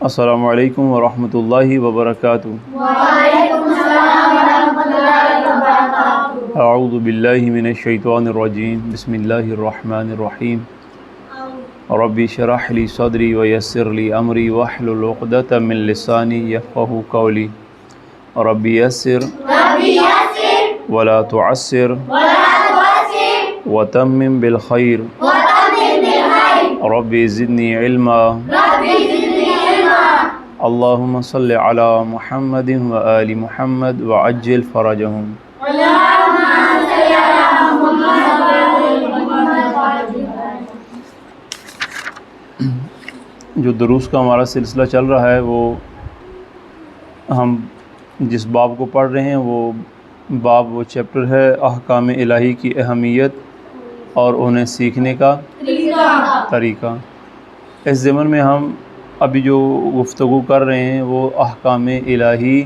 السلام علیکم ورحمۃ اللہ وبرکاتہ۔ وعلیکم السلام ورحمۃ اللہ وبرکاتہ۔ اعوذ باللہ من الشیطان الرجیم، بسم اللہ الرحمن الرحیم۔ رب اشرح لی صدری ویسر لی امری واحلل عقدۃ من لسانی یفقہوا قولی۔ رب یسر ولا تعسر وتمم بالخیر رب زدنی علما۔ اللہم صلی علی محمد وآل محمد وعجل فرجہم۔ جو دروس کا ہمارا سلسلہ چل رہا ہے، وہ ہم جس باب کو پڑھ رہے ہیں وہ چیپٹر ہے احکام الہی کی اہمیت اور انہیں سیکھنے کا طریقہ۔ اس ضمن میں ہم ابھی جو گفتگو کر رہے ہیں وہ احکام الہی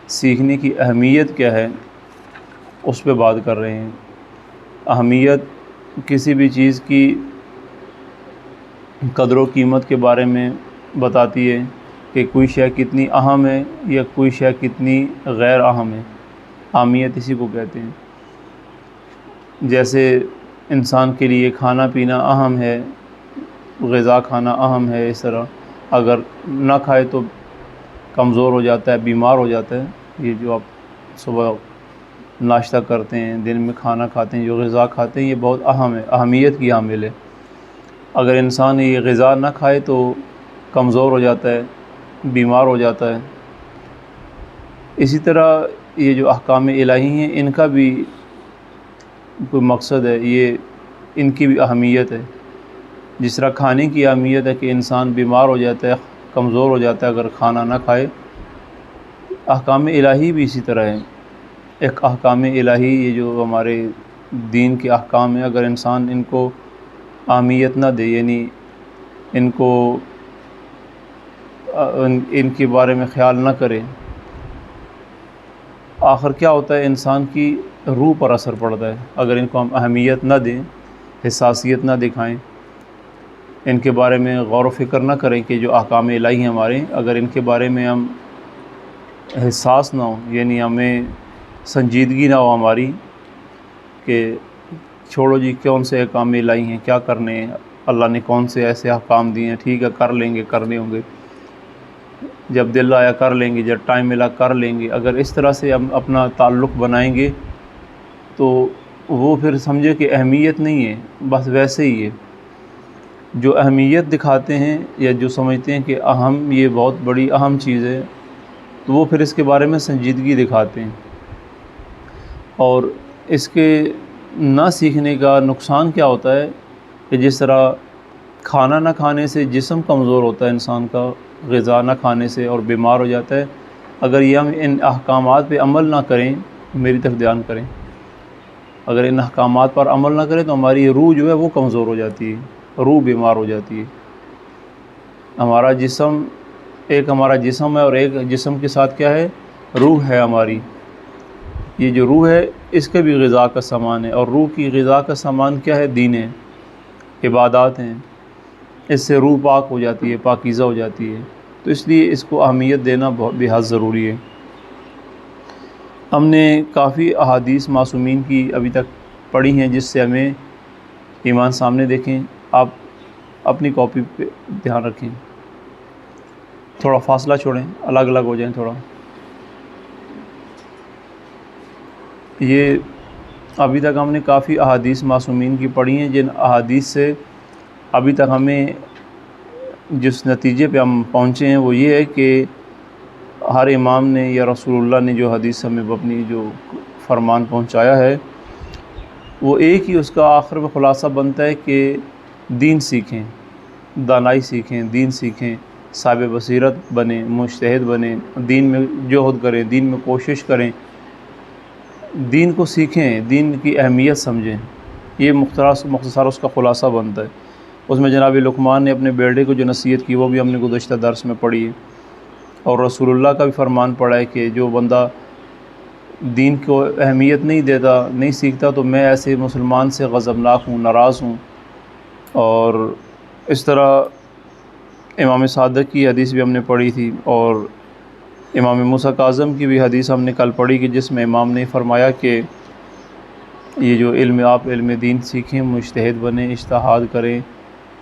سیکھنے کی اہمیت کیا ہے اس پہ بات کر رہے ہیں۔ اہمیت کسی بھی چیز کی قدر و قیمت کے بارے میں بتاتی ہے کہ کوئی شے کتنی اہم ہے یا کوئی شے کتنی غیر اہم ہے۔ اہمیت اسی کو کہتے ہیں۔ جیسے انسان کے لیے کھانا پینا اہم ہے، غذا کھانا اہم ہے، اس طرح اگر نہ کھائے تو کمزور ہو جاتا ہے، بیمار ہو جاتا ہے۔ یہ جو آپ صبح ناشتہ کرتے ہیں، دن میں کھانا کھاتے ہیں، جو غذا کھاتے ہیں، یہ بہت اہم ہے، اہمیت کی حامل ہے۔ اگر انسان یہ غذا نہ کھائے تو کمزور ہو جاتا ہے، بیمار ہو جاتا ہے۔ اسی طرح یہ جو احکام الہی ہیں، ان کا بھی کوئی مقصد ہے، یہ ان کی بھی اہمیت ہے۔ جس طرح کھانے کی اہمیت ہے کہ انسان بیمار ہو جاتا ہے، کمزور ہو جاتا ہے اگر کھانا نہ کھائے، احکام الہی بھی اسی طرح ہے۔ ایک احکام الہی، یہ جو ہمارے دین کے احکام ہیں، اگر انسان ان کو اہمیت نہ دے، یعنی ان کے بارے میں خیال نہ کرے، آخر کیا ہوتا ہے؟ انسان کی روح پر اثر پڑتا ہے۔ اگر ان کو ہم اہمیت نہ دیں، حساسیت نہ دکھائیں، ان کے بارے میں غور و فکر نہ کریں کہ جو احکام الہی ہیں ہمارے، اگر ان کے بارے میں ہم حساس نہ ہوں، یعنی ہمیں سنجیدگی نہ ہو ہماری کہ چھوڑو جی کون سے احکام الہی ہیں، کیا کرنے ہیں، اللہ نے کون سے ایسے احکام دیے ہیں، ٹھیک ہے کر لیں گے، کرنے ہوں گے، جب دل آیا کر لیں گے، جب ٹائم ملا کر لیں گے۔ اگر اس طرح سے ہم اپنا تعلق بنائیں گے تو وہ پھر سمجھے کہ اہمیت نہیں ہے، بس ویسے ہی ہے۔ جو اہمیت دکھاتے ہیں یا جو سمجھتے ہیں کہ اہم، یہ بہت بڑی اہم چیز ہے، تو وہ پھر اس کے بارے میں سنجیدگی دکھاتے ہیں۔ اور اس کے نہ سیکھنے کا نقصان کیا ہوتا ہے کہ جس طرح کھانا نہ کھانے سے جسم کمزور ہوتا ہے انسان کا، غذا نہ کھانے سے، اور بیمار ہو جاتا ہے۔ اگر یہ ہم ان احکامات پہ عمل نہ کریں، میری طرف دھیان کریں، اگر ان احکامات پر عمل نہ کریں تو ہماری روح جو ہے وہ کمزور ہو جاتی ہے، روح بیمار ہو جاتی ہے۔ ہمارا جسم ہے، اور ایک جسم کے ساتھ کیا ہے؟ روح ہے ہماری۔ یہ جو روح ہے اس کے بھی غذا کا سامان ہے، اور روح کی غذا کا سامان کیا ہے؟ دین ہے، عبادات ہیں۔ اس سے روح پاک ہو جاتی ہے، پاکیزہ ہو جاتی ہے۔ تو اس لیے اس کو اہمیت دینا بہت بحد ضروری ہے۔ ہم نے کافی احادیث معصومین کی ابھی تک پڑھی ہیں جس سے ہمیں ایمان سامنے دیکھیں۔ آپ اپنی کاپی پہ دھیان رکھیں، تھوڑا فاصلہ چھوڑیں، الگ الگ ہو جائیں تھوڑا۔ یہ ابھی تک ہم نے کافی احادیث معصومین کی پڑھی ہیں، جن احادیث سے ابھی تک ہمیں جس نتیجے پہ ہم پہنچے ہیں وہ یہ ہے کہ ہر امام نے یا رسول اللہ نے جو حدیث ہمیں اپنی جو فرمان پہنچایا ہے، وہ ایک ہی اس کا آخر میں خلاصہ بنتا ہے کہ دین سیکھیں، دانائی سیکھیں، دین سیکھیں، صاحب بصیرت بنیں، مجتہد بنیں، دین میں جہد کریں، دین میں کوشش کریں، دین کو سیکھیں، دین کی اہمیت سمجھیں۔ یہ مختصر اس کا خلاصہ بنتا ہے۔ اس میں جناب لقمان نے اپنے بیٹے کو جو نصیحت کی وہ بھی ہم نے گزشتہ درس میں پڑھی ہے، اور رسول اللہ کا بھی فرمان پڑھا ہے کہ جو بندہ دین کو اہمیت نہیں دیتا، نہیں سیکھتا، تو میں ایسے مسلمان سے غضبناک ہوں، ناراض ہوں۔ اور اس طرح امام صادق کی حدیث بھی ہم نے پڑھی تھی، اور امام موسیٰ کاظم کی بھی حدیث ہم نے کل پڑھی کہ جس میں امام نے فرمایا کہ یہ جو آپ علم دین سیکھیں، مجتہد بنیں، اجتہاد کریں،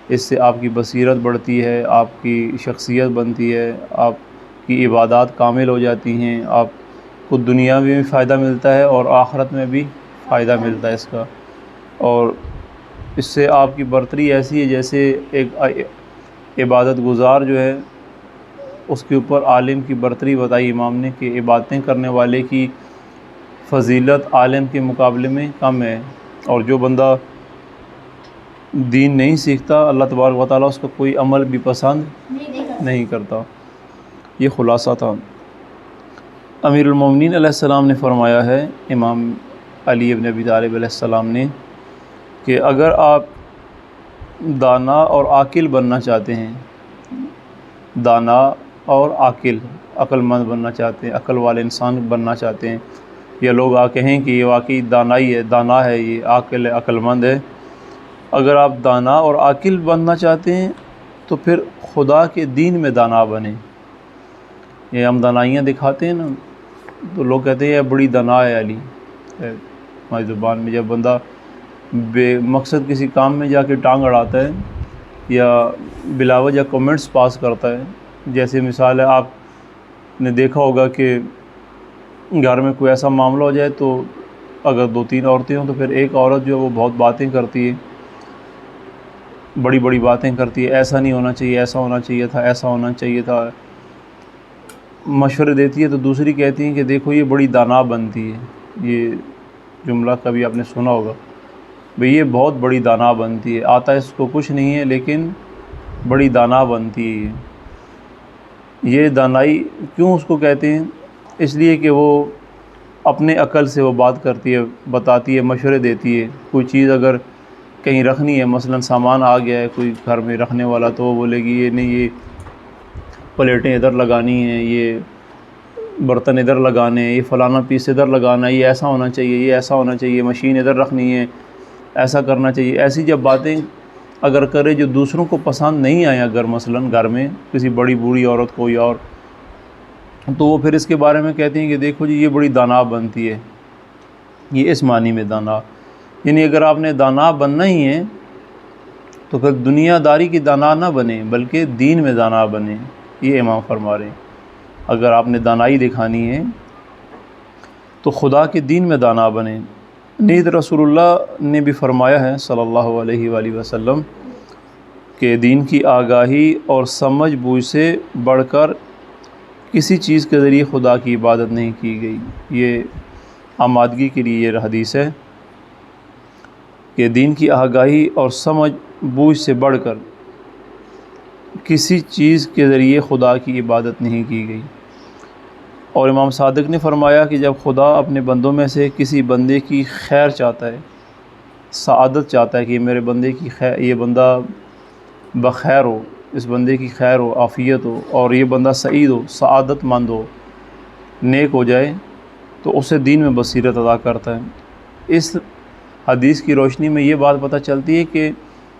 اس سے آپ کی بصیرت بڑھتی ہے، آپ کی شخصیت بنتی ہے، آپ کی عبادات کامل ہو جاتی ہیں، آپ کو دنیا میں بھی فائدہ ملتا ہے اور آخرت میں بھی فائدہ ملتا ہے اس کا، اور اس سے آپ کی برتری ایسی ہے جیسے ایک عبادت گزار جو ہے اس کے اوپر عالم کی برتری بتائی امام نے کہ عبادتیں کرنے والے کی فضیلت عالم کے مقابلے میں کم ہے، اور جو بندہ دین نہیں سیکھتا اللہ تبارک و تعالیٰ اس کا کوئی عمل بھی پسند نہیں کرتا۔ یہ خلاصہ تھا۔ امیر المومنین علیہ السلام نے فرمایا ہے امام علی بن ابی طالب علیہ السلام نے کہ اگر آپ دانا اور عاقل بننا چاہتے ہیں، دانا اور عقل مند بننا چاہتے ہیں، عقل والے انسان بننا چاہتے ہیں، یا لوگ کہیں کہ یہ واقعی دانا ہے، یہ عقل مند ہے، اگر آپ دانا اور عاقل بننا چاہتے ہیں تو پھر خدا کے دین میں دانا بنیں۔ یہ ہم دانائیاں دکھاتے ہیں نا، تو لوگ کہتے ہیں یہ بڑی دانا ہے علی، ہماری زبان میں جب بندہ بے مقصد کسی کام میں جا کے ٹانگ اڑاتا ہے یا بلا وجہ کمنٹس پاس کرتا ہے، جیسے مثال ہے آپ نے دیکھا ہوگا کہ گھر میں کوئی ایسا معاملہ ہو جائے تو اگر 2-3 عورتیں ہوں تو پھر ایک عورت جو ہے وہ بہت باتیں کرتی ہے، بڑی بڑی باتیں کرتی ہے، ایسا نہیں ہونا چاہیے، ایسا ہونا چاہیے تھا، ایسا ہونا چاہیے تھا، مشورے دیتی ہے، تو دوسری کہتی ہیں کہ دیکھو یہ بڑی دانا بنتی ہے۔ یہ جملہ کبھی آپ نے سنا ہوگا، بھئی یہ بہت بڑی دانا بنتی ہے، آتا ہے اس کو کچھ نہیں ہے لیکن بڑی دانا بنتی ہے۔ یہ دانائی کیوں اس کو کہتے ہیں؟ اس لیے کہ وہ اپنے عقل سے وہ بات کرتی ہے، بتاتی ہے، مشورے دیتی ہے۔ کوئی چیز اگر کہیں رکھنی ہے، مثلا سامان آ گیا ہے کوئی گھر میں رکھنے والا، تو وہ بولے گی یہ نہیں، یہ پلیٹیں ادھر لگانی ہیں، یہ برتن ادھر لگانے ہیں، یہ فلانا پیس ادھر لگانا ہے، یہ ایسا ہونا چاہیے، یہ ایسا ہونا چاہیے، مشین ادھر رکھنی ہے، ایسا کرنا چاہیے۔ ایسی جب باتیں اگر کرے جو دوسروں کو پسند نہیں آئیں، اگر مثلا گھر میں کسی بڑی بوڑھی عورت کوئی اور، تو وہ پھر اس کے بارے میں کہتی ہیں کہ دیکھو جی یہ بڑی دانا بنتی ہے۔ یہ اس معنی میں دانا، یعنی اگر آپ نے دانا بننا ہی ہے تو پھر دنیا داری کی دانا نہ بنے بلکہ دین میں دانا بنے۔ یہ امام فرما رہے ہیں اگر آپ نے دانائی دکھانی ہے تو خدا کے دین میں دانا بنے۔ نیز رسول اللہ نے بھی فرمایا ہے صلی اللہ علیہ وآلہ وسلم کہ دین کی آگاہی اور سمجھ بوجھ سے بڑھ کر کسی چیز کے ذریعے خدا کی عبادت نہیں کی گئی۔ یہ آمادگی کے لیے یہ حدیث ہے کہ دین کی آگاہی اور سمجھ بوجھ سے بڑھ کر کسی چیز کے ذریعے خدا کی عبادت نہیں کی گئی۔ اور امام صادق نے فرمایا کہ جب خدا اپنے بندوں میں سے کسی بندے کی خیر چاہتا ہے، سعادت چاہتا ہے کہ یہ میرے بندے کی خیر، یہ بندہ بخیر ہو، اس بندے کی خیر ہو، عافیت ہو، اور یہ بندہ سعید ہو، سعادت مند ہو، نیک ہو جائے، تو اسے دین میں بصیرت عطا کرتا ہے۔ اس حدیث کی روشنی میں یہ بات پتہ چلتی ہے کہ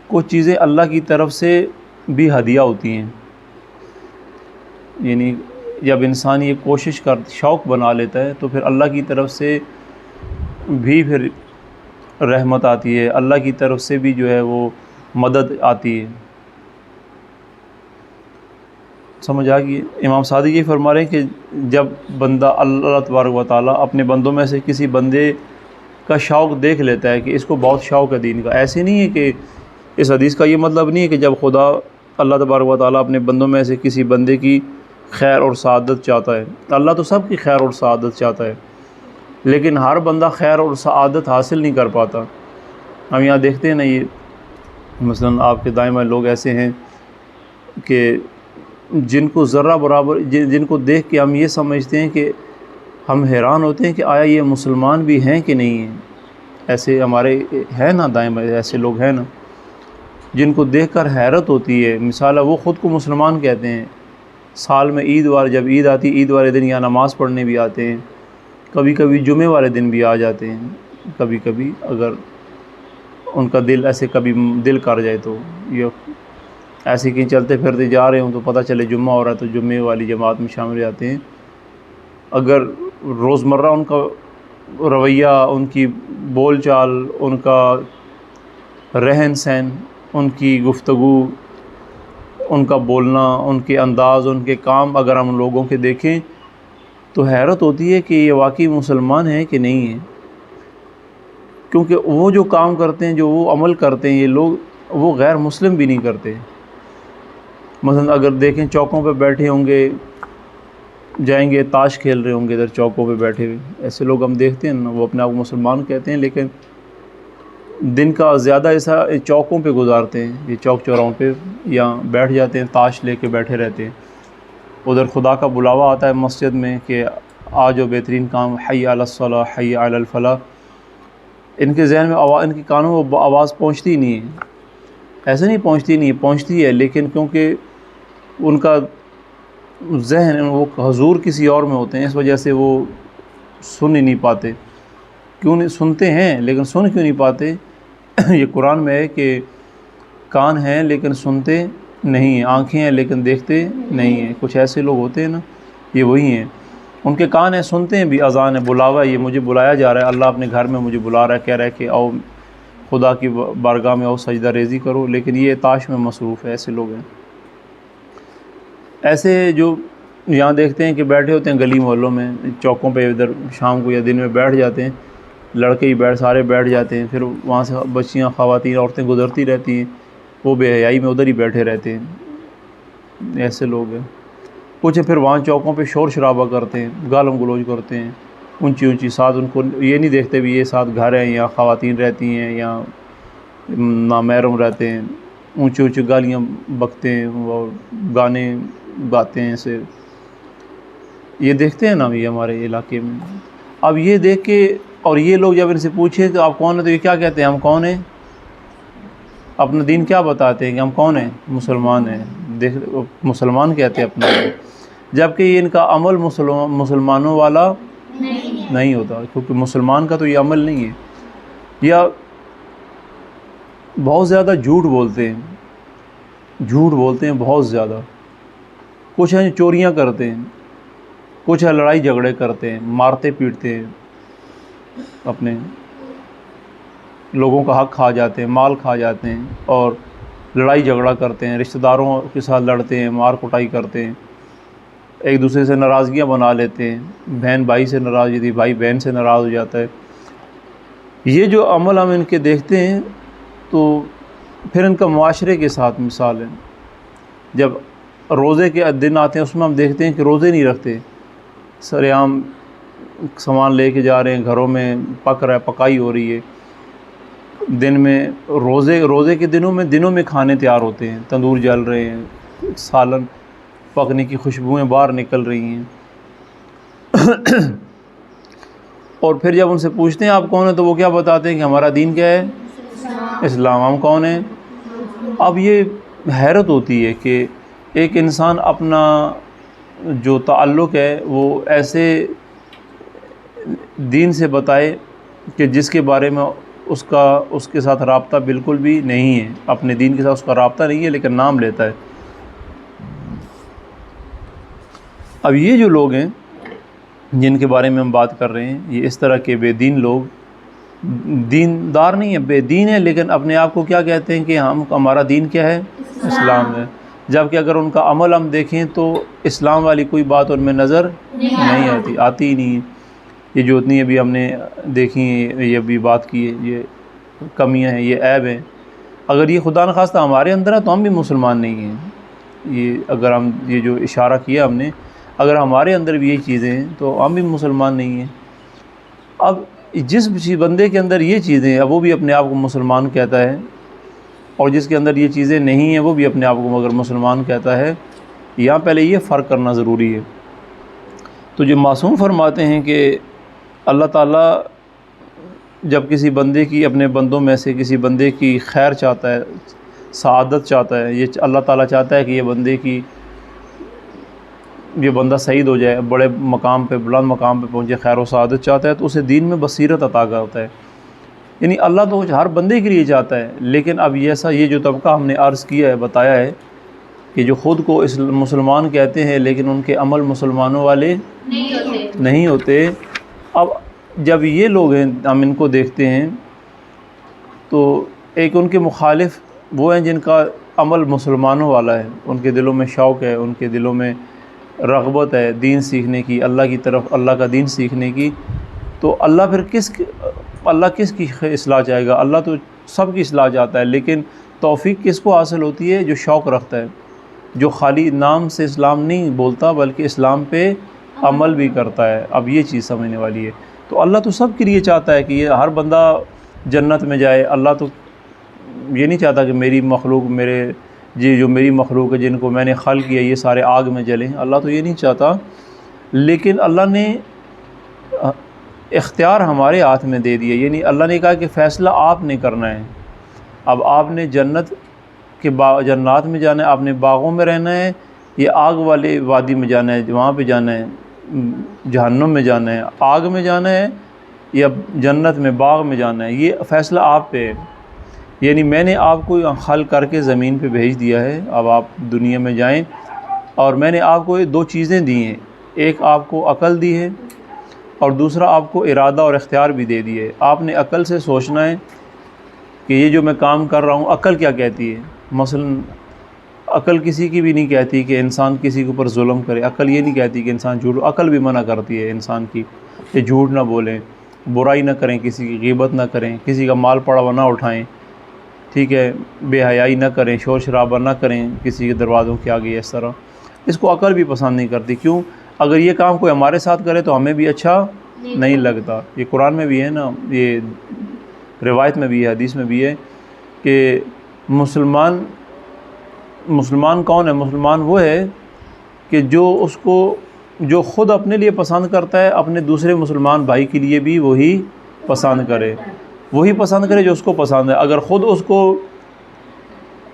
کچھ چیزیں اللہ کی طرف سے بھی ہدیہ ہوتی ہیں، یعنی جب انسان یہ کوشش شوق بنا لیتا ہے تو پھر اللہ کی طرف سے بھی پھر رحمت آتی ہے، اللہ کی طرف سے بھی جو ہے وہ مدد آتی ہے۔ سمجھ آ گئی؟ امام صادق یہ فرما رہے ہیں کہ جب بندہ اللہ تبارک و تعالیٰ اپنے بندوں میں سے کسی بندے کا شوق دیکھ لیتا ہے کہ اس کو بہت شوق ہے دین کا، ایسے نہیں ہے کہ اس حدیث کا یہ مطلب نہیں ہے کہ جب خدا اللہ تبارک و تعالیٰ اپنے بندوں میں سے کسی بندے کی خیر اور سعادت چاہتا ہے، اللہ تو سب کی خیر اور سعادت چاہتا ہے، لیکن ہر بندہ خیر اور سعادت حاصل نہیں کر پاتا۔ ہم یہاں دیکھتے ہیں نا، یہ مثلا آپ کے دائیں بائیں لوگ ایسے ہیں کہ جن کو ذرہ برابر، جن کو دیکھ کے ہم یہ سمجھتے ہیں کہ ہم حیران ہوتے ہیں کہ آیا یہ مسلمان بھی ہیں کہ نہیں ہیں۔ ایسے ہمارے ہیں نا دائیں بائیں، ایسے لوگ ہیں نا جن کو دیکھ کر حیرت ہوتی ہے۔ مثال ہے وہ خود کو مسلمان کہتے ہیں، سال میں جب عید آتی، عید والے دن یا نماز پڑھنے بھی آتے ہیں، کبھی کبھی جمعے والے دن بھی آ جاتے ہیں، کبھی کبھی اگر ان کا دل ایسے کبھی دل کر جائے تو یہ ایسے کہیں چلتے پھرتے جا رہے ہوں تو پتہ چلے جمعہ ہو رہا ہے تو جمعے والی جماعت میں شامل ہو جاتے ہیں۔ اگر روزمرہ ان کا رویہ، ان کی بول چال، ان کا رہن سہن، ان کی گفتگو، ان کا بولنا، ان کے انداز، ان کے کام اگر ہم لوگوں کے دیکھیں تو حیرت ہوتی ہے کہ یہ واقعی مسلمان ہیں کہ نہیں ہیں، کیونکہ وہ جو کام کرتے ہیں، جو وہ عمل کرتے ہیں یہ لوگ، وہ غیر مسلم بھی نہیں کرتے۔ مثلا اگر دیکھیں چوکوں پہ بیٹھے ہوں گے، جائیں گے تاش کھیل رہے ہوں گے ادھر چوکوں پہ بیٹھے ہوئے، ایسے لوگ ہم دیکھتے ہیں نا، وہ اپنے آپ کو مسلمان کہتے ہیں لیکن دن کا زیادہ حصہ چوکوں پہ گزارتے ہیں، یہ چوک چوراہوں پہ یا بیٹھ جاتے ہیں، تاش لے کے بیٹھے رہتے ہیں۔ ادھر خدا کا بلاوا آتا ہے مسجد میں کہ آج و بہترین کام، حی علی الصلاح، حی علی الفلاح، ان کے ذہن میں ان کے کانوں میں آواز پہنچتی نہیں ہے، ایسے نہیں پہنچتی نہیں، پہنچتی ہے لیکن کیونکہ ان کا ذہن، وہ حضور کسی اور میں ہوتے ہیں، اس وجہ سے وہ سن ہی نہیں پاتے۔ کیوں نہیں سنتے ہیں لیکن سن کیوں نہیں پاتے؟ یہ قرآن میں ہے کہ کان ہیں لیکن سنتے نہیں ہیں، آنکھیں ہیں لیکن دیکھتے نہیں ہیں۔ کچھ ایسے لوگ ہوتے ہیں نا، یہ وہی ہیں، ان کے کان ہیں، سنتے ہیں بھی، اذان ہے، بلاوا ہے، یہ مجھے بلایا جا رہا ہے، اللہ اپنے گھر میں مجھے بلا رہا ہے، کہہ رہا ہے کہ آؤ خدا کی بارگاہ میں آؤ، سجدہ ریزی کرو، لیکن یہ تاش میں مصروف ہے۔ ایسے لوگ ہیں، ایسے جو یہاں دیکھتے ہیں کہ بیٹھے ہوتے ہیں گلی محلوں میں، چوکوں پہ ادھر شام کو یا دن میں بیٹھ جاتے ہیں، لڑکے ہی سارے بیٹھ جاتے ہیں، پھر وہاں سے بچیاں، خواتین، عورتیں گزرتی رہتی ہیں، وہ بے حیائی میں ادھر ہی بیٹھے رہتے ہیں۔ ایسے لوگ ہیں کچھ، پھر وہاں چوکوں پہ شور شرابہ کرتے ہیں، گالم گلوچ کرتے ہیں، اونچی اونچی ساتھ، ان کو یہ نہیں دیکھتے بھی یہ ساتھ گھر ہیں یا خواتین رہتی ہیں یا نامحرم رہتے ہیں، اونچی اونچی گالیاں بکتے ہیں اور گانے گاتے ہیں، ایسے یہ دیکھتے ہیں نا یہ ہمارے علاقے میں۔ اب یہ دیکھ کے، اور یہ لوگ جب ان سے پوچھیں تو آپ کون ہیں، تو یہ کیا کہتے ہیں؟ ہم کون ہیں؟ اپنا دین کیا بتاتے ہیں کہ ہم کون ہیں؟ مسلمان ہیں۔ دیکھ، مسلمان کہتے ہیں اپنا، جبکہ یہ ان کا عمل مسلمانوں والا نہیں ہوتا، کیونکہ مسلمان کا تو یہ عمل نہیں ہے۔ یا بہت زیادہ جھوٹ بولتے ہیں بہت زیادہ، کچھ ہیں چوریاں کرتے ہیں، کچھ ہے لڑائی جھگڑے کرتے ہیں، مارتے پیٹتے ہیں، اپنے لوگوں کا حق کھا جاتے ہیں، مال کھا جاتے ہیں، اور لڑائی جھگڑا کرتے ہیں، رشتہ داروں کے ساتھ لڑتے ہیں، مار کٹائی کرتے ہیں، ایک دوسرے سے ناراضگیاں بنا لیتے ہیں، بہن بھائی سے ناراض ہوتی ہے، بھائی بہن سے ناراض ہو جاتا ہے۔ یہ جو عمل ہم ان کے دیکھتے ہیں تو پھر ان کا معاشرے کے ساتھ مثال ہے۔ جب روزے کے دن آتے ہیں اس میں ہم دیکھتے ہیں کہ روزے نہیں رکھتے، سر عام سامان لے کے جا رہے ہیں، گھروں میں پک رہا ہے، پکائی ہو رہی ہے، دن میں روزے کے دنوں میں کھانے تیار ہوتے ہیں، تندور جل رہے ہیں، سالن پکنے کی خوشبوئیں باہر نکل رہی ہیں۔ اور پھر جب ان سے پوچھتے ہیں آپ کون ہیں تو وہ کیا بتاتے ہیں کہ ہمارا دین کیا ہے؟ اسلام۔ ہم کون ہیں؟ اب یہ حیرت ہوتی ہے کہ ایک انسان اپنا جو تعلق ہے وہ ایسے دین سے بتائے کہ جس کے بارے میں اس کے ساتھ رابطہ بالکل بھی نہیں ہے، اپنے دین کے ساتھ اس کا رابطہ نہیں ہے، لیکن نام لیتا ہے۔ اب یہ جو لوگ ہیں جن کے بارے میں ہم بات کر رہے ہیں، یہ اس طرح کے بے دین لوگ، دیندار نہیں ہیں، بے دین ہیں، لیکن اپنے آپ کو کیا کہتے ہیں کہ ہمارا دین کیا ہے؟ اسلام ہے، جبکہ اگر ان کا عمل ہم دیکھیں تو اسلام والی کوئی بات ان میں نظر نہیں آتی ہی نہیں ہے۔ یہ جو اتنی ابھی ہم نے دیکھی ہیں، یہ ابھی بات کی ہے، یہ کمیاں ہیں، یہ عیب ہیں، اگر یہ خدا نخواستہ ہمارے اندر ہے تو ہم بھی مسلمان نہیں ہیں۔ یہ اگر ہم یہ جو اشارہ کیا ہم نے، اگر ہمارے اندر بھی یہ چیزیں ہیں تو ہم بھی مسلمان نہیں ہیں۔ اب جس بندے کے اندر یہ چیزیں ہیں، اب وہ بھی اپنے آپ کو مسلمان کہتا ہے، اور جس کے اندر یہ چیزیں نہیں ہیں وہ بھی اپنے آپ کو مگر مسلمان کہتا ہے، یہاں پہلے یہ فرق کرنا ضروری ہے۔ تو جو معصوم فرماتے ہیں کہ اللہ تعالیٰ جب کسی بندے کی، اپنے بندوں میں سے کسی بندے کی خیر چاہتا ہے، سعادت چاہتا ہے، یہ اللہ تعالیٰ چاہتا ہے کہ یہ بندہ سعید ہو جائے، بڑے مقام پہ، بلند مقام پہ پہنچے، خیر و سعادت چاہتا ہے تو اسے دین میں بصیرت عطا کرتا ہے۔ یعنی اللہ تو ہر بندے کے لیے چاہتا ہے، لیکن اب یہ جو طبقہ ہم نے عرض کیا ہے، بتایا ہے کہ جو خود کو مسلمان کہتے ہیں لیکن ان کے عمل مسلمانوں والے نہیں ہوتے۔ اب جب یہ لوگ ہیں ہم ان کو دیکھتے ہیں تو ایک ان کے مخالف وہ ہیں جن کا عمل مسلمانوں والا ہے، ان کے دلوں میں شوق ہے، ان کے دلوں میں رغبت ہے دین سیکھنے کی، اللہ کی طرف، اللہ کا دین سیکھنے کی، تو اللہ کس کی اصلاح چاہے گا؟ اللہ تو سب کی اصلاح چاہتا ہے، لیکن توفیق کس کو حاصل ہوتی ہے؟ جو شوق رکھتا ہے، جو خالی نام سے اسلام نہیں بولتا بلکہ اسلام پہ عمل بھی کرتا ہے۔ اب یہ چیز سمجھنے والی ہے۔ تو اللہ تو سب کے لیے چاہتا ہے کہ یہ ہر بندہ جنت میں جائے۔ اللہ تو یہ نہیں چاہتا کہ میری مخلوق جو میری مخلوق ہے، جن کو میں نے خلق کیا، یہ سارے آگ میں جلیں۔ اللہ تو یہ نہیں چاہتا، لیکن اللہ نے اختیار ہمارے ہاتھ میں دے دیا، یعنی اللہ نے کہا کہ فیصلہ آپ نے کرنا ہے۔ اب آپ نے جنات میں جانا ہے، آپ نے باغوں میں رہنا ہے، یا آگ والے وادی میں جانا ہے، وہاں پہ جانا ہے، جہنم میں جانا ہے، آگ میں جانا ہے، یا جنت میں باغ میں جانا ہے، یہ فیصلہ آپ پہ ہے۔ یعنی میں نے آپ کو خلق کر کے زمین پہ بھیج دیا ہے، اب آپ دنیا میں جائیں، اور میں نے آپ کو یہ دو چیزیں دی ہیں، ایک آپ کو عقل دی ہے اور دوسرا آپ کو ارادہ اور اختیار بھی دے دی ہے۔ آپ نے عقل سے سوچنا ہے کہ یہ جو میں کام کر رہا ہوں، عقل کیا کہتی ہے؟ مثلا عقل کسی کی بھی نہیں کہتی کہ انسان کسی کے اوپر ظلم کرے، عقل یہ نہیں کہتی کہ انسان جھوٹ، عقل بھی منع کرتی ہے انسان کی کہ جھوٹ نہ بولیں، برائی نہ کریں، کسی کی غیبت نہ کریں، کسی کا مال پڑا ہوا نہ اٹھائیں، ٹھیک ہے، بے حیائی نہ کریں، شور شرابہ نہ کریں کسی کے دروازوں کے آگے۔ اس طرح اس کو عقل بھی پسند نہیں کرتی۔ کیوں؟ اگر یہ کام کوئی ہمارے ساتھ کرے تو ہمیں بھی اچھا نہیں لگتا۔ یہ قرآن میں بھی ہے نا، یہ روایت میں بھی ہے، حدیث میں بھی ہے کہ مسلمان کون ہے؟ مسلمان وہ ہے کہ جو خود اپنے لیے پسند کرتا ہے، اپنے دوسرے مسلمان بھائی کے لیے بھی وہی پسند کرے جو اس کو پسند ہے۔ اگر خود اس کو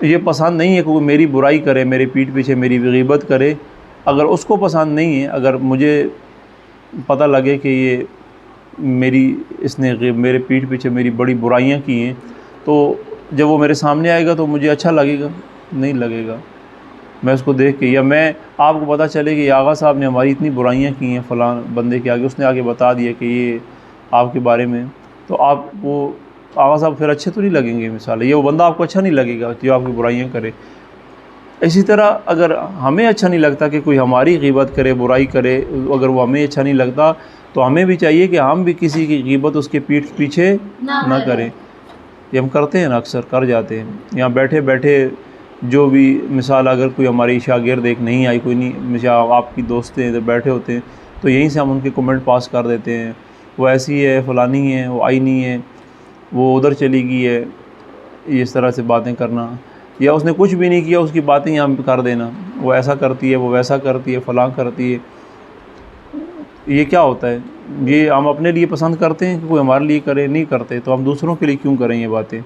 یہ پسند نہیں ہے کہ وہ میری برائی کرے، میرے پیٹھ پیچھے میری غیبت کرے، اگر اس کو پسند نہیں ہے، اگر مجھے پتہ لگے کہ اس نے میرے پیٹھ پیچھے میری بڑی برائیاں کی ہیں، تو جب وہ میرے سامنے آئے گا تو مجھے اچھا لگے گا؟ نہیں لگے گا۔ میں اس کو دیکھ کے، یا میں آپ کو پتہ چلے کہ یہ آغا صاحب نے ہماری اتنی برائیاں کی ہیں فلاں بندے کے آگے، اس نے آگے بتا دیا کہ یہ آپ کے بارے میں، تو آپ وہ آغا صاحب پھر اچھے تو نہیں لگیں گے مثال ہے، یہ وہ بندہ آپ کو اچھا نہیں لگے گا جو آپ کی برائیاں کرے۔ اسی طرح اگر ہمیں اچھا نہیں لگتا کہ کوئی ہماری غیبت کرے، برائی کرے، اگر وہ ہمیں اچھا نہیں لگتا تو ہمیں بھی چاہیے کہ ہم بھی کسی کی غیبت اس کے پیٹھ پیچھے نہ کریں۔ یہ ہم کرتے ہیں نا، اکثر کر جاتے ہیں۔ یہاں بیٹھے بیٹھے جو بھی مثال اگر کوئی ہماری شاگرد ایک نہیں آئی، کوئی نہیں، مثال آپ کی دوستیں ادھر بیٹھے ہوتے ہیں، تو یہیں سے ہم ان کے کمنٹ پاس کر دیتے ہیں، وہ ایسی ہے، فلانی ہے، وہ آئی نہیں ہے، وہ ادھر چلی گئی ہے، اس طرح سے باتیں کرنا، یا اس نے کچھ بھی نہیں کیا اس کی باتیں یہاں پہ کر دینا، وہ ایسا کرتی ہے، وہ ویسا کرتی ہے، فلاں کرتی ہے۔ یہ کیا ہوتا ہے؟ یہ ہم اپنے لیے پسند کرتے ہیں کہ کوئی ہمارے لیے کرے؟ نہیں کرتے، تو ہم دوسروں کے لیے کیوں کریں یہ باتیں؟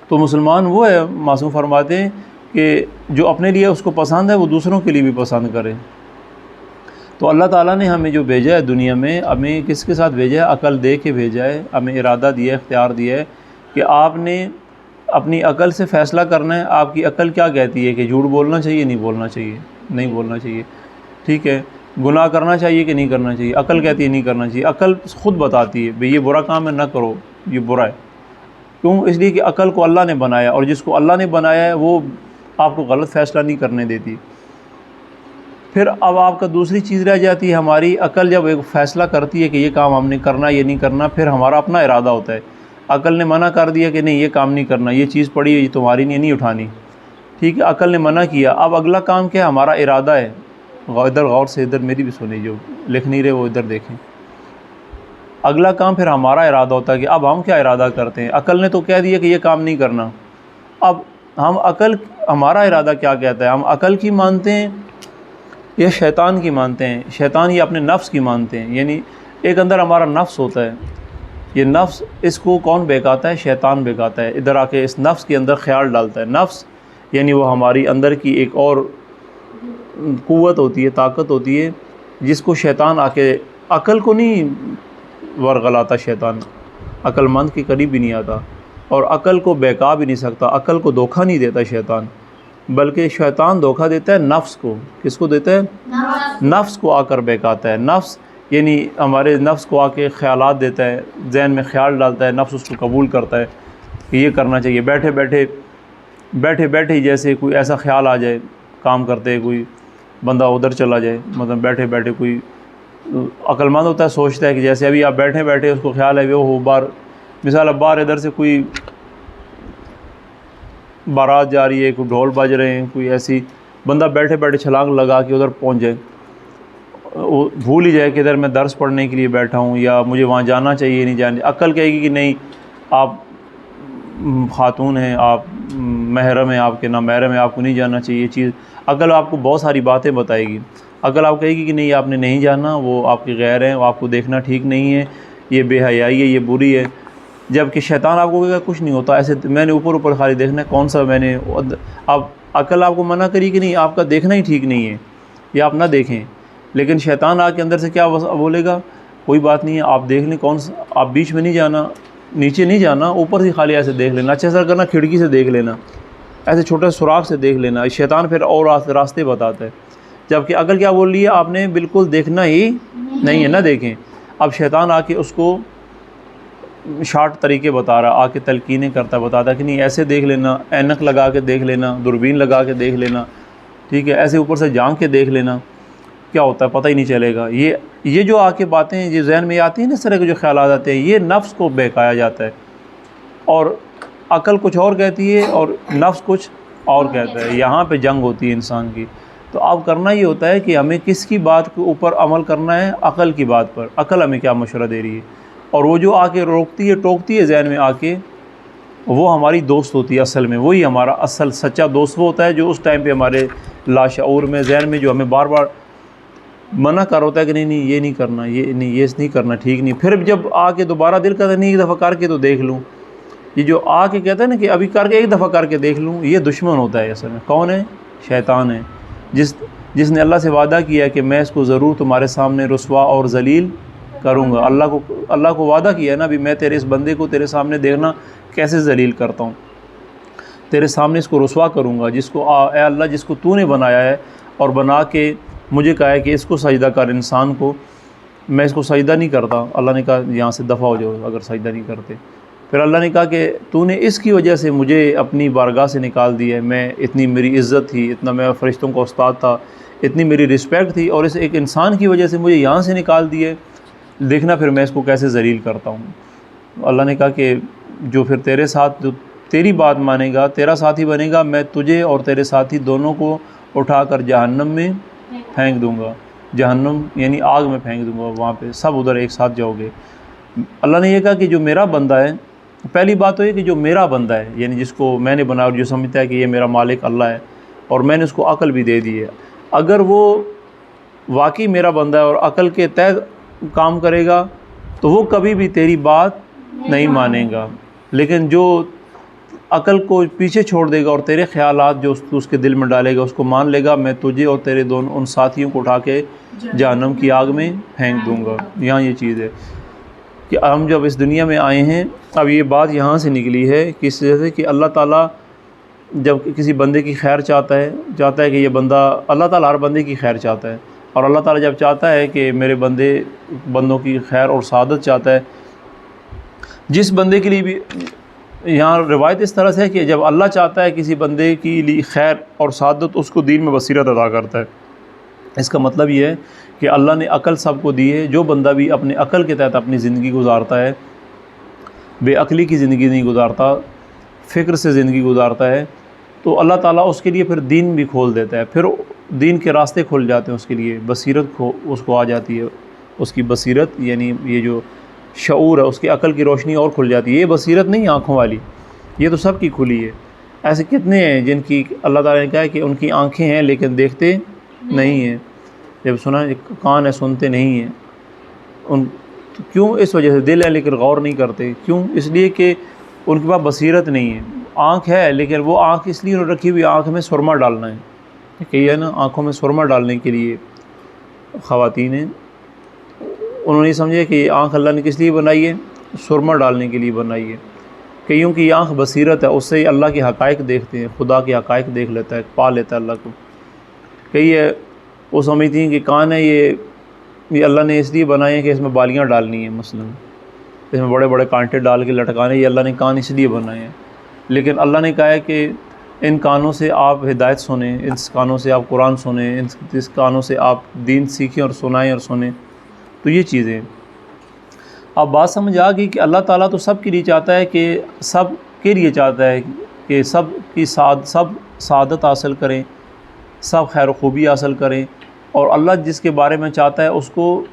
تو مسلمان وہ ہے، معصوم فرماتے ہیں کہ جو اپنے لیے اس کو پسند ہے وہ دوسروں کے لیے بھی پسند کرے۔ تو اللہ تعالیٰ نے ہمیں جو بھیجا ہے دنیا میں، ہمیں کس کے ساتھ بھیجا ہے؟ عقل دے کے بھیجا ہے، ہمیں ارادہ دیا ہے، اختیار دیا ہے کہ آپ نے اپنی عقل سے فیصلہ کرنا ہے۔ آپ کی عقل کیا کہتی ہے کہ جھوٹ بولنا چاہیے، نہیں بولنا چاہیے، نہیں بولنا چاہیے، ٹھیک ہے، گناہ کرنا چاہیے کہ نہیں کرنا چاہیے، عقل کہتی ہے نہیں کرنا چاہیے، عقل خود بتاتی ہے بھئی یہ برا کام ہے، نہ کرو، یہ برا ہے۔ کیوں؟ اس لیے کہ عقل کو اللہ نے بنایا، اور جس کو اللہ نے بنایا ہے وہ آپ کو غلط فیصلہ نہیں کرنے دیتی۔ پھر اب آپ کا دوسری چیز رہ جاتی ہے، ہماری عقل جب ایک فیصلہ کرتی ہے کہ یہ کام ہم نے کرنا یہ نہیں کرنا، پھر ہمارا اپنا ارادہ ہوتا ہے۔ عقل نے منع کر دیا کہ نہیں یہ کام نہیں کرنا، یہ چیز پڑی ہے، یہ تمہاری نہیں اٹھانی، ٹھیک ہے، عقل نے منع کیا۔ اب اگلا کام کیا ہے؟ ہمارا ارادہ ہے۔ ادھر غور سے، ادھر میری بھی سنیں، جو لکھ نہیں رہے وہ ادھر دیکھیں۔ اگلا کام پھر ہمارا ارادہ ہوتا ہے کہ اب ہم کیا ارادہ کرتے ہیں۔ عقل نے تو کہہ دیا کہ یہ کام نہیں کرنا، اب ہمارا ارادہ کیا کہتا ہے؟ ہم عقل کی مانتے ہیں یا شیطان کی مانتے ہیں؟ شیطان یا اپنے نفس کی مانتے ہیں؟ یعنی ایک اندر ہمارا نفس ہوتا ہے، یہ نفس، اس کو کون بہکاتا ہے؟ شیطان بہکاتا ہے، ادھر آ کے اس نفس کے اندر خیال ڈالتا ہے۔ نفس یعنی وہ ہماری اندر کی ایک اور قوت ہوتی ہے، طاقت ہوتی ہے، جس کو شیطان آ کے، عقل کو نہیں ورغلاتا شیطان، عقل مند کے قریب بھی نہیں آتا، اور عقل کو بہکا بھی نہیں سکتا، عقل کو دھوکہ نہیں دیتا شیطان۔ بلکہ شیطان دھوکہ دیتا ہے نفس کو. کس کو دیتا ہے؟ نفس کو آ کر بہکاتا ہے. نفس یعنی ہمارے نفس کو آ کے خیالات دیتا ہے، ذہن میں خیال ڈالتا ہے، نفس اس کو قبول کرتا ہے کہ یہ کرنا چاہیے. بیٹھے بیٹھے ہی جیسے کوئی ایسا خیال آ جائے، کام کرتے کوئی بندہ ادھر چلا جائے، مطلب بیٹھے بیٹھے کوئی عقل مند ہوتا ہے سوچتا ہے کہ جیسے ابھی آپ بیٹھے بیٹھے اس کو خیال ہے وہ باہر، مثال اب باہر ادھر سے کوئی بارات جا رہی ہے، کوئی ڈھول بج رہے ہیں، کوئی ایسی، بندہ بیٹھے بیٹھے چھلانگ لگا کے ادھر پہنچ جائے، وہ بھول ہی جائے کہ ادھر میں درس پڑھنے کے لیے بیٹھا ہوں یا مجھے وہاں جانا چاہیے نہیں جانا. عقل کہے گی کہ نہیں، آپ خاتون ہیں، آپ محرم ہیں، آپ کے نامحرم ہیں، آپ کو نہیں جانا چاہیے. یہ چیز عقل آپ کو بہت ساری باتیں بتائے گی. عقل آپ کہے گی کہ نہیں آپ نے نہیں جانا، وہ آپ کی غیر ہیں، وہ آپ کو دیکھنا ٹھیک نہیں ہے، یہ بے حیائی ہے، یہ بری ہے. جبکہ شیطان آپ کو کہے گا کچھ نہیں ہوتا، ایسے میں نے اوپر خالی دیکھنا ہے کون سا میں نے. اب عقل آپ کو منع کری کہ نہیں آپ کا دیکھنا ہی ٹھیک نہیں ہے، یا آپ نہ دیکھیں. لیکن شیطان آ کے اندر سے کیا بولے گا؟ کوئی بات نہیں ہے، آپ دیکھ لیں کون سا، آپ بیچ میں نہیں جانا، نیچے نہیں جانا، اوپر سے خالی ایسے دیکھ لینا، اچھا سا کرنا، کھڑکی سے دیکھ لینا، ایسے چھوٹے سوراخ سے دیکھ لینا. شیطان پھر اور راستے بتاتا ہے. جبکہ عقل کیا بول رہی ہے؟ آپ نے بالکل دیکھنا ہی نہیں ہے، نہ دیکھیں. اب شیطان آ کے اس کو شارٹ طریقے بتا رہا، آ کے تلقینیں کرتا، بتاتا کہ نہیں ایسے دیکھ لینا، اینک لگا کے دیکھ لینا، دوربین لگا کے دیکھ لینا، ٹھیک ہے، ایسے اوپر سے جھانک کے دیکھ لینا، کیا ہوتا ہے پتہ ہی نہیں چلے گا. یہ جو آ کے باتیں جو ذہن میں آتی ہیں نا، اس طرح کے جو خیالات آتے ہیں، یہ نفس کو بہکایا جاتا ہے، اور عقل کچھ اور کہتی ہے اور نفس کچھ اور کہتا ہے. یہاں پہ جنگ ہوتی ہے انسان کی. تو اب کرنا یہ ہوتا ہے کہ ہمیں کس کی بات کے اوپر عمل کرنا ہے؟ عقل کی بات پر. عقل ہمیں کیا مشورہ دے رہی ہے، اور وہ جو آ کے روکتی ہے ٹوکتی ہے ذہن میں آ کے، وہ ہماری دوست ہوتی ہے. اصل میں وہی ہمارا اصل سچا دوست وہ ہوتا ہے جو اس ٹائم پہ ہمارے لاشعور میں، ذہن میں، جو ہمیں بار بار منع کر ہوتا ہے کہ نہیں یہ نہیں کرنا، یہ نہیں کرنا، ٹھیک نہیں. پھر جب آ کے دوبارہ دل کرتا ہے نہیں ایک دفعہ کر کے تو دیکھ لوں، یہ جو آ کے کہتا ہے نا کہ ابھی کر کے ایک دفعہ کر کے دیکھ لوں، یہ دشمن ہوتا ہے. اصل میں کون ہے؟ شیطان ہے، جس نے اللہ سے وعدہ کیا ہے کہ میں اس کو ضرور تمہارے سامنے رسوا اور ذلیل کروں گا. اللہ کو وعدہ کیا ہے نا، ابھی میں تیرے اس بندے کو تیرے سامنے دیکھنا کیسے ذلیل کرتا ہوں، تیرے سامنے اس کو رسوا کروں گا. جس کو اے اللہ جس کو تو نے بنایا ہے اور بنا کے مجھے کہا ہے کہ اس کو سجدہ کر، انسان کو، میں اس کو سجدہ نہیں کرتا. اللہ نے کہا یہاں سے دفع ہو جاؤ اگر سجدہ نہیں کرتے. پھر اللہ نے کہا کہ تو نے اس کی وجہ سے مجھے اپنی بارگاہ سے نکال دی ہے، میں اتنی میری عزت تھی، اتنا میں فرشتوں کا استاد تھا، اتنی میری رسپیکٹ تھی، اور اس ایک انسان کی وجہ سے مجھے یہاں سے نکال دی ہے، دیکھنا پھر میں اس کو کیسے ذلیل کرتا ہوں. اللہ نے کہا کہ جو پھر تیرے ساتھ جو تیری بات مانے گا، تیرا ساتھی بنے گا، میں تجھے اور تیرے ساتھی دونوں کو اٹھا کر جہنم میں پھینک دوں گا. جہنم یعنی آگ میں پھینک دوں گا، وہاں پہ سب ادھر ایک ساتھ جاؤ گے. اللہ نے یہ کہا کہ جو میرا بندہ ہے، پہلی بات تو یہ کہ جو میرا بندہ ہے، یعنی جس کو میں نے بنایا اور جو سمجھتا ہے کہ یہ میرا مالک اللہ ہے، اور میں نے اس کو عقل بھی دے دی ہے، اگر وہ واقعی میرا بندہ ہے اور عقل کے تحت کام کرے گا تو وہ کبھی بھی تیری بات نہیں مانے گا. لیکن جو عقل کو پیچھے چھوڑ دے گا اور تیرے خیالات جو اس کے دل میں ڈالے گا اس کو مان لے گا، میں تجھے اور تیرے دونوں ان ساتھیوں کو اٹھا کے جہنم کی آگ میں پھینک دوں گا. یہاں یہ چیز ہے کہ ہم جب اس دنیا میں آئے ہیں، اب یہ بات یہاں سے نکلی ہے کس وجہ سے کہ اللہ تعالیٰ جب کسی بندے کی خیر چاہتا ہے کہ یہ بندہ، اللہ تعالیٰ ہر بندے کی خیر چاہتا ہے، اور اللہ تعالیٰ جب چاہتا ہے کہ میرے بندوں کی خیر اور سعادت چاہتا ہے، جس بندے کے لیے بھی، یہاں روایت اس طرح سے ہے کہ جب اللہ چاہتا ہے کسی بندے کی لیے خیر اور سعادت، اس کو دین میں بصیرت عطا کرتا ہے. اس کا مطلب یہ ہے کہ اللہ نے عقل سب کو دی ہے. جو بندہ بھی اپنے عقل کے تحت اپنی زندگی گزارتا ہے، بے عقلی کی زندگی نہیں گزارتا، فکر سے زندگی گزارتا ہے، تو اللہ تعالیٰ اس کے لیے پھر دین بھی کھول دیتا ہے، پھر دین کے راستے کھل جاتے ہیں اس کے لیے، بصیرت اس کو آ جاتی ہے. اس کی بصیرت یعنی یہ جو شعور ہے، اس کی عقل کی روشنی اور کھل جاتی ہے. یہ بصیرت نہیں آنکھوں والی، یہ تو سب کی کھلی ہے. ایسے کتنے ہیں جن کی اللہ تعالیٰ نے کہا ہے کہ ان کی آنکھیں ہیں لیکن دیکھتے نہیں ہیں، جب سنا کان ہے سنتے نہیں ہیں. کیوں؟ اس وجہ سے دل ہے لیکن غور نہیں کرتے. کیوں؟ اس لیے کہ ان کے پاس بصیرت نہیں ہے. آنکھ ہے لیکن وہ آنکھ اس لیے رکھی ہوئی، آنکھ میں سرما ڈالنا ہے، کہ یہ ہے نا آنکھوں میں سرما ڈالنے کے لیے خواتین ہیں، انہوں نے سمجھے کہ یہ آنکھ اللہ نے کس لیے بنائی ہے؟ سرما ڈالنے کے لیے بنائی ہے. کئیوں کی آنکھ بصیرت ہے، اس سے اللہ کے حقائق دیکھتے ہیں، خدا کے حقائق دیکھ لیتا ہے، پا لیتا ہے اللہ کو۔ کئی ہے وہ سمجھتی ہیں کہ کان ہے یہ اللہ نے اس لیے بنائے ہیں کہ اس میں بالیاں ڈالنی ہیں، مثلا اس میں بڑے بڑے کانٹے ڈال کے لٹکانے، یہ اللہ نے کان اس لیے بنائے ہیں۔ لیکن اللہ نے کہا ہے کہ ان کانوں سے آپ ہدایت سنیں، اس کانوں سے آپ قرآن سنیں، اس کانوں سے آپ دین سیکھیں اور سنائیں اور سنیں۔ تو یہ چیزیں اب بات سمجھ آ گئی کہ اللہ تعالیٰ تو سب کے لیے چاہتا ہے، کہ سب کے لیے چاہتا ہے کہ سب کی سب سعادت حاصل کریں، سب خیر و خوبی حاصل کریں، اور اللہ جس کے بارے میں چاہتا ہے اس کو،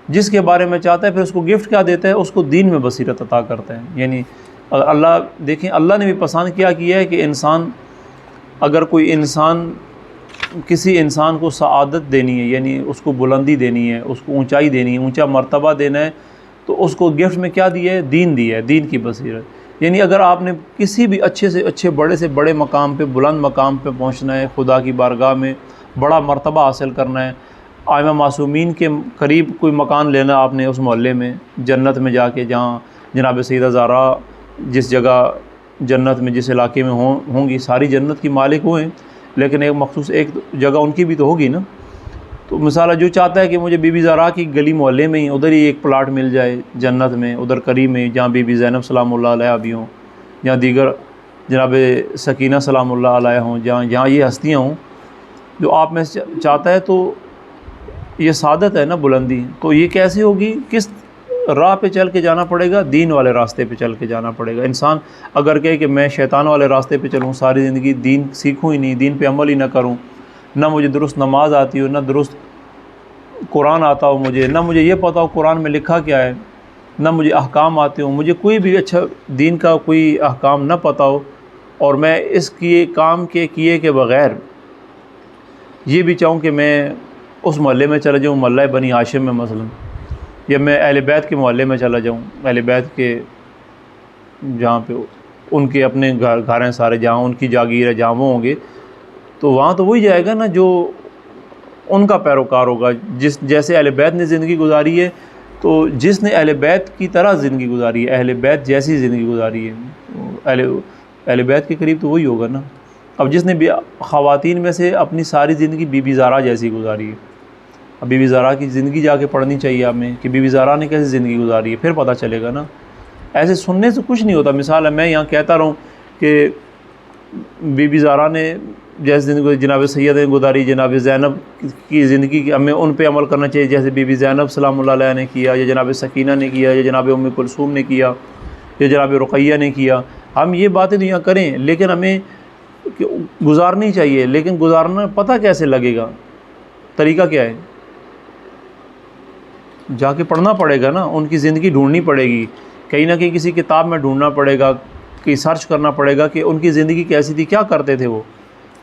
جس کے بارے میں چاہتا ہے پھر اس کو گفٹ کیا دیتا ہے، اس کو دین میں بصیرت عطا کرتا ہے۔ یعنی اگر اللہ دیکھیں، اللہ نے بھی پسند کیا ہے کہ انسان، اگر کوئی انسان کسی انسان کو سعادت دینی ہے، یعنی اس کو بلندی دینی ہے، اس کو اونچائی دینی ہے، اونچا مرتبہ دینا ہے، تو اس کو گفٹ میں کیا دیا ہے؟ دین دیا ہے، دین کی بصیرت۔ یعنی اگر آپ نے کسی بھی اچھے سے اچھے، بڑے سے بڑے مقام پہ، بلند مقام پہ پہنچنا ہے، خدا کی بارگاہ میں بڑا مرتبہ حاصل کرنا ہے، آئمہ معصومین کے قریب کوئی مکان لینا آپ نے اس محلے میں، جنت میں جا کے، جہاں جناب سیدہ زہرا جس جگہ جنت میں، جس علاقے میں ہوں گی، ساری جنت کی مالک ہوئے، لیکن ایک مخصوص ایک جگہ ان کی بھی تو ہوگی نا۔ تو مثال جو چاہتا ہے کہ مجھے بی بی زہرا کی گلی محلے میں ہی ادھر ہی ایک پلاٹ مل جائے جنت میں، ادھر قریب میں، جہاں بی بی زینب سلام اللہ علیہ بھی ہوں، جہاں دیگر جناب سکینہ سلام اللہ علیہ ہوں، جہاں یہ ہستیاں ہوں، جو آپ میں سے چاہتا ہے، تو یہ سعادت ہے نا، بلندی۔ تو یہ کیسے ہوگی؟ کس راہ پہ چل کے جانا پڑے گا؟ دین والے راستے پہ چل کے جانا پڑے گا۔ انسان اگر کہے کہ میں شیطان والے راستے پہ چلوں، ساری زندگی دین سیکھوں ہی نہیں، دین پہ عمل ہی نہ کروں، نہ مجھے درست نماز آتی ہو، نہ درست قرآن آتا ہو مجھے، نہ مجھے یہ پتہ ہو قرآن میں لکھا کیا ہے، نہ مجھے احکام آتے ہوں، مجھے کوئی بھی اچھا دین کا کوئی احکام نہ پتہ ہو، اور میں اس کام کیے کے بغیر یہ بھی چاہوں کہ میں اس محلے میں چلا جاؤں، محلہ بنی ہاشم میں مثلا، یا میں اہل بیت کے محلے میں چلا جاؤں، اہل بیت کے جہاں پہ ان کے اپنے گھر ہیں سارے، جہاں ان کی جاگیر ہے، جہاں وہ ہوں گے، تو وہاں تو وہی جائے گا نا جو ان کا پیروکار ہوگا، جیسے اہل بیت نے زندگی گزاری ہے، تو جس نے اہل بیت کی طرح زندگی گزاری ہے، اہل بیت جیسی زندگی گزاری ہے، اہل بیت کے قریب تو وہی ہوگا نا۔ اب جس نے خواتین میں سے اپنی ساری زندگی بی بی زہرا جیسی گزاری ہے، اب بی بی زہرا کی زندگی جا کے پڑھنی چاہیے آپ میں، کہ بی بی زہرا نے کیسے زندگی گزاری ہے، پھر پتہ چلے گا نا۔ ایسے سننے سے کچھ نہیں ہوتا۔ مثال ہے، میں یہاں کہتا رہوں کہ بی بی زہرا نے جیسے زندگی جناب سید نے گزاری، جناب زینب کی زندگی کی ہمیں ان پہ عمل کرنا چاہیے، جیسے بی بی زینب سلام اللہ علیہ نے کیا، یا جناب سکینہ نے کیا، یا جناب ام کلثوم نے کیا، یا جناب رقیہ نے کیا۔ ہم یہ باتیں تو یہاں کریں، لیکن ہمیں گزارنی چاہیے، لیکن گزارنا پتہ کیسے لگے گا؟ طریقہ کیا ہے؟ جا کے پڑھنا پڑے گا نا، ان کی زندگی ڈھونڈنی پڑے گی، کہیں نہ کہیں کسی کتاب میں ڈھونڈنا پڑے گا، کہ سرچ کرنا پڑے گا کہ ان کی زندگی کیسی تھی، کیا کرتے تھے وہ،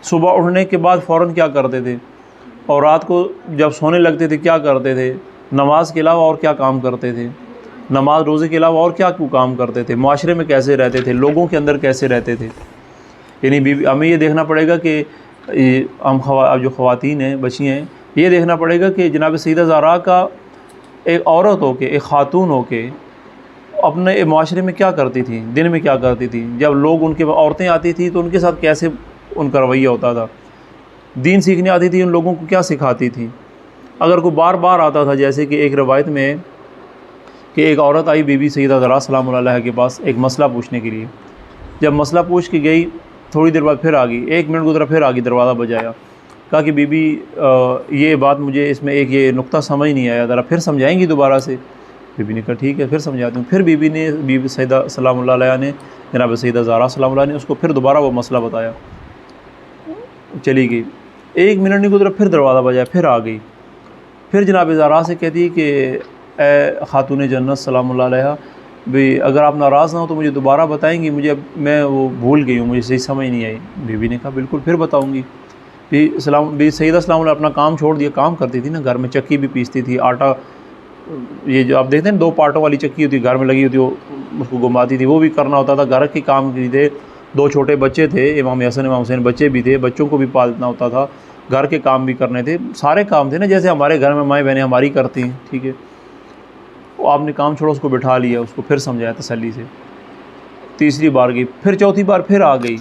صبح اٹھنے کے بعد فوراً کیا کرتے تھے، اور رات کو جب سونے لگتے تھے کیا کرتے تھے، نماز کے علاوہ اور کیا کام کرتے تھے، نماز روزے کے علاوہ اور کیا کام کرتے تھے، معاشرے میں کیسے رہتے تھے، لوگوں کے اندر کیسے رہتے تھے۔ یعنی ہمیں یہ دیکھنا پڑے گا کہ ہم جو خواتین ہیں، بچیاں ہیں، یہ دیکھنا پڑے گا کہ جناب سیدہ زہرا کا ایک عورت ہو کے، ایک خاتون ہو کے، اپنے معاشرے میں کیا کرتی تھی، دن میں کیا کرتی تھی، جب لوگ ان کے عورتیں آتی تھیں تو ان کے ساتھ کیسے ان کا رویہ ہوتا تھا، دین سیکھنے آتی تھی ان لوگوں کو کیا سکھاتی تھی۔ اگر کوئی بار بار آتا تھا، جیسے کہ ایک روایت میں ہے کہ ایک عورت آئی بی بی سیدہ زہرا سلام اللہ علیہ کے پاس ایک مسئلہ پوچھنے کے لیے، جب مسئلہ پوچھ کے گئی، تھوڑی دیر بعد پھر آ گئی، 1 منٹ گزرا، پھر آ گئی، دروازہ بجایا، کہا کہ بی بی یہ بات مجھے اس میں ایک یہ نقطہ سمجھ نہیں آیا، ذرا پھر سمجھائیں گی دوبارہ سے؟ بی بی نے کہا ٹھیک ہے، پھر سمجھاتی ہوں۔ پھر بی بی سیدہ سلام اللہ علیہ نے، جناب سیدہ زہرا سلام اللہ نے اس کو پھر دوبارہ وہ مسئلہ بتایا، چلی گئی، 1 منٹ نہیں گزرا، پھر دروازہ بجایا، پھر آ گئی، پھر جناب زہرا سے کہتی کہ اے خاتون جنت سلام اللہ علیہ، بھی اگر آپ ناراض نہ ہو تو مجھے دوبارہ بتائیں گی، میں وہ بھول گئی ہوں، مجھے صحیح سمجھ نہیں آئی۔ بی بی نے کہا بالکل پھر بتاؤں گی۔ بی سیدہ سلام اللہ اپنا کام چھوڑ دیا، کام کرتی تھی نا گھر میں، چکی بھی پیستی تھی، آٹا، یہ جو آپ دیکھتے ہیں 2 پارٹوں والی چکی ہوتی گھر میں لگی ہوتی، وہ اس کو گھماتی تھی، وہ بھی کرنا ہوتا تھا، گھر کے کام کی تھے، 2 چھوٹے بچے تھے، امام حسن امام حسین بچے بھی تھے، بچوں کو بھی پالنا ہوتا تھا، گھر کے کام بھی کرنے تھے، سارے کام تھے نا، جیسے ہمارے گھر میں مائیں بہنیں ہماری کرتی ہیں، ٹھیک ہے۔ وہ آپ نے کام چھوڑا، اس کو بٹھا لیا، اس کو پھر سمجھایا تسلی سے۔ تیسری بار گئی، پھر چوتھی بار پھر آ گئی،